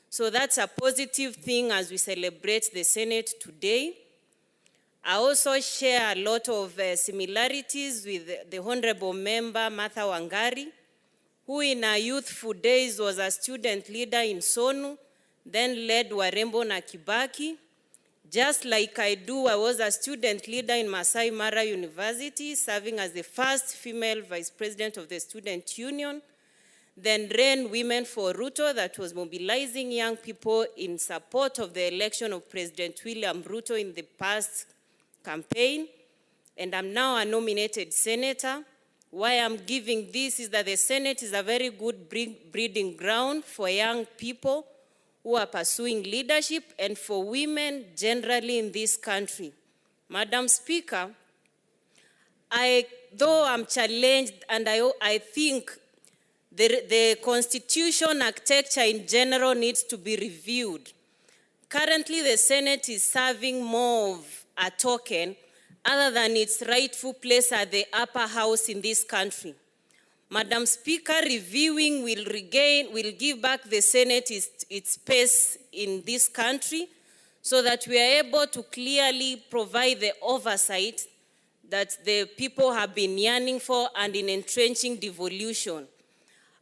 So that's a positive thing as we celebrate the Senate today. I also share a lot of similarities with the Honorable Member Martha Wangari, who in her youthful days was a student leader in Sonu, then led Warembo na Kibaki. Just like I do, I was a student leader in Masai Mara University, serving as the first female vice president of the student union, then ran Women for Ruto, that was mobilizing young people in support of the election of President William Ruto in the past campaign. And I'm now a nominated senator. Why I'm giving this is that the Senate is a very good breeding ground for young people who are pursuing leadership and for women generally in this country. Madam Speaker, though I'm challenged and I think the constitution architecture in general needs to be reviewed. Currently, the Senate is serving more of a token other than its rightful place at the upper house in this country. Madam Speaker, reviewing will give back the Senate its space in this country so that we are able to clearly provide the oversight that the people have been yearning for and in entrenching devolution.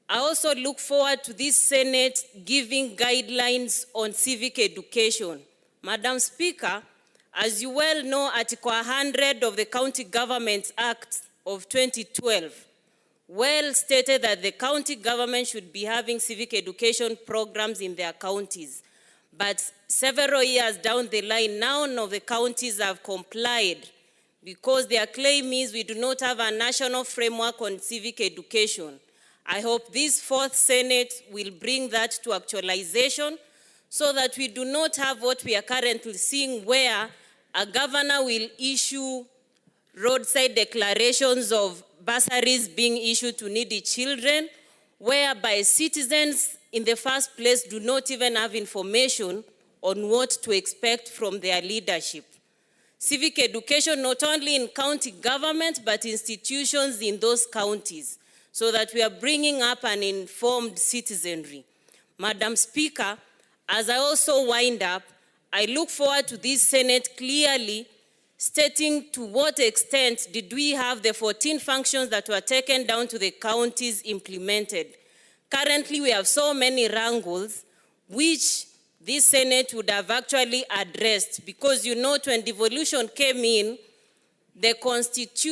I also look forward to this Senate giving guidelines on civic education. Madam Speaker, As you well know, Article 100 of the County Government Act of 2012 well stated that the county government should be having civic education programs in their counties. But several years down the line, none of the counties have complied because their claim is we do not have a national framework on civic education. I hope this fourth Senate will bring that to actualization so that we do not have what we are currently seeing, where a governor will issue roadside declarations of bursaries being issued to needy children, whereby citizens in the first place do not even have information on what to expect from their leadership. Civic education not only in county government but institutions in those counties, so that we are bringing up an informed citizenry. Madam Speaker, as I also wind up, I look forward to this Senate clearly stating to what extent did we have the 14 functions that were taken down to the counties implemented. Currently, we have so many wrangles which this Senate would have actually addressed, because you know when devolution came in, the Constitution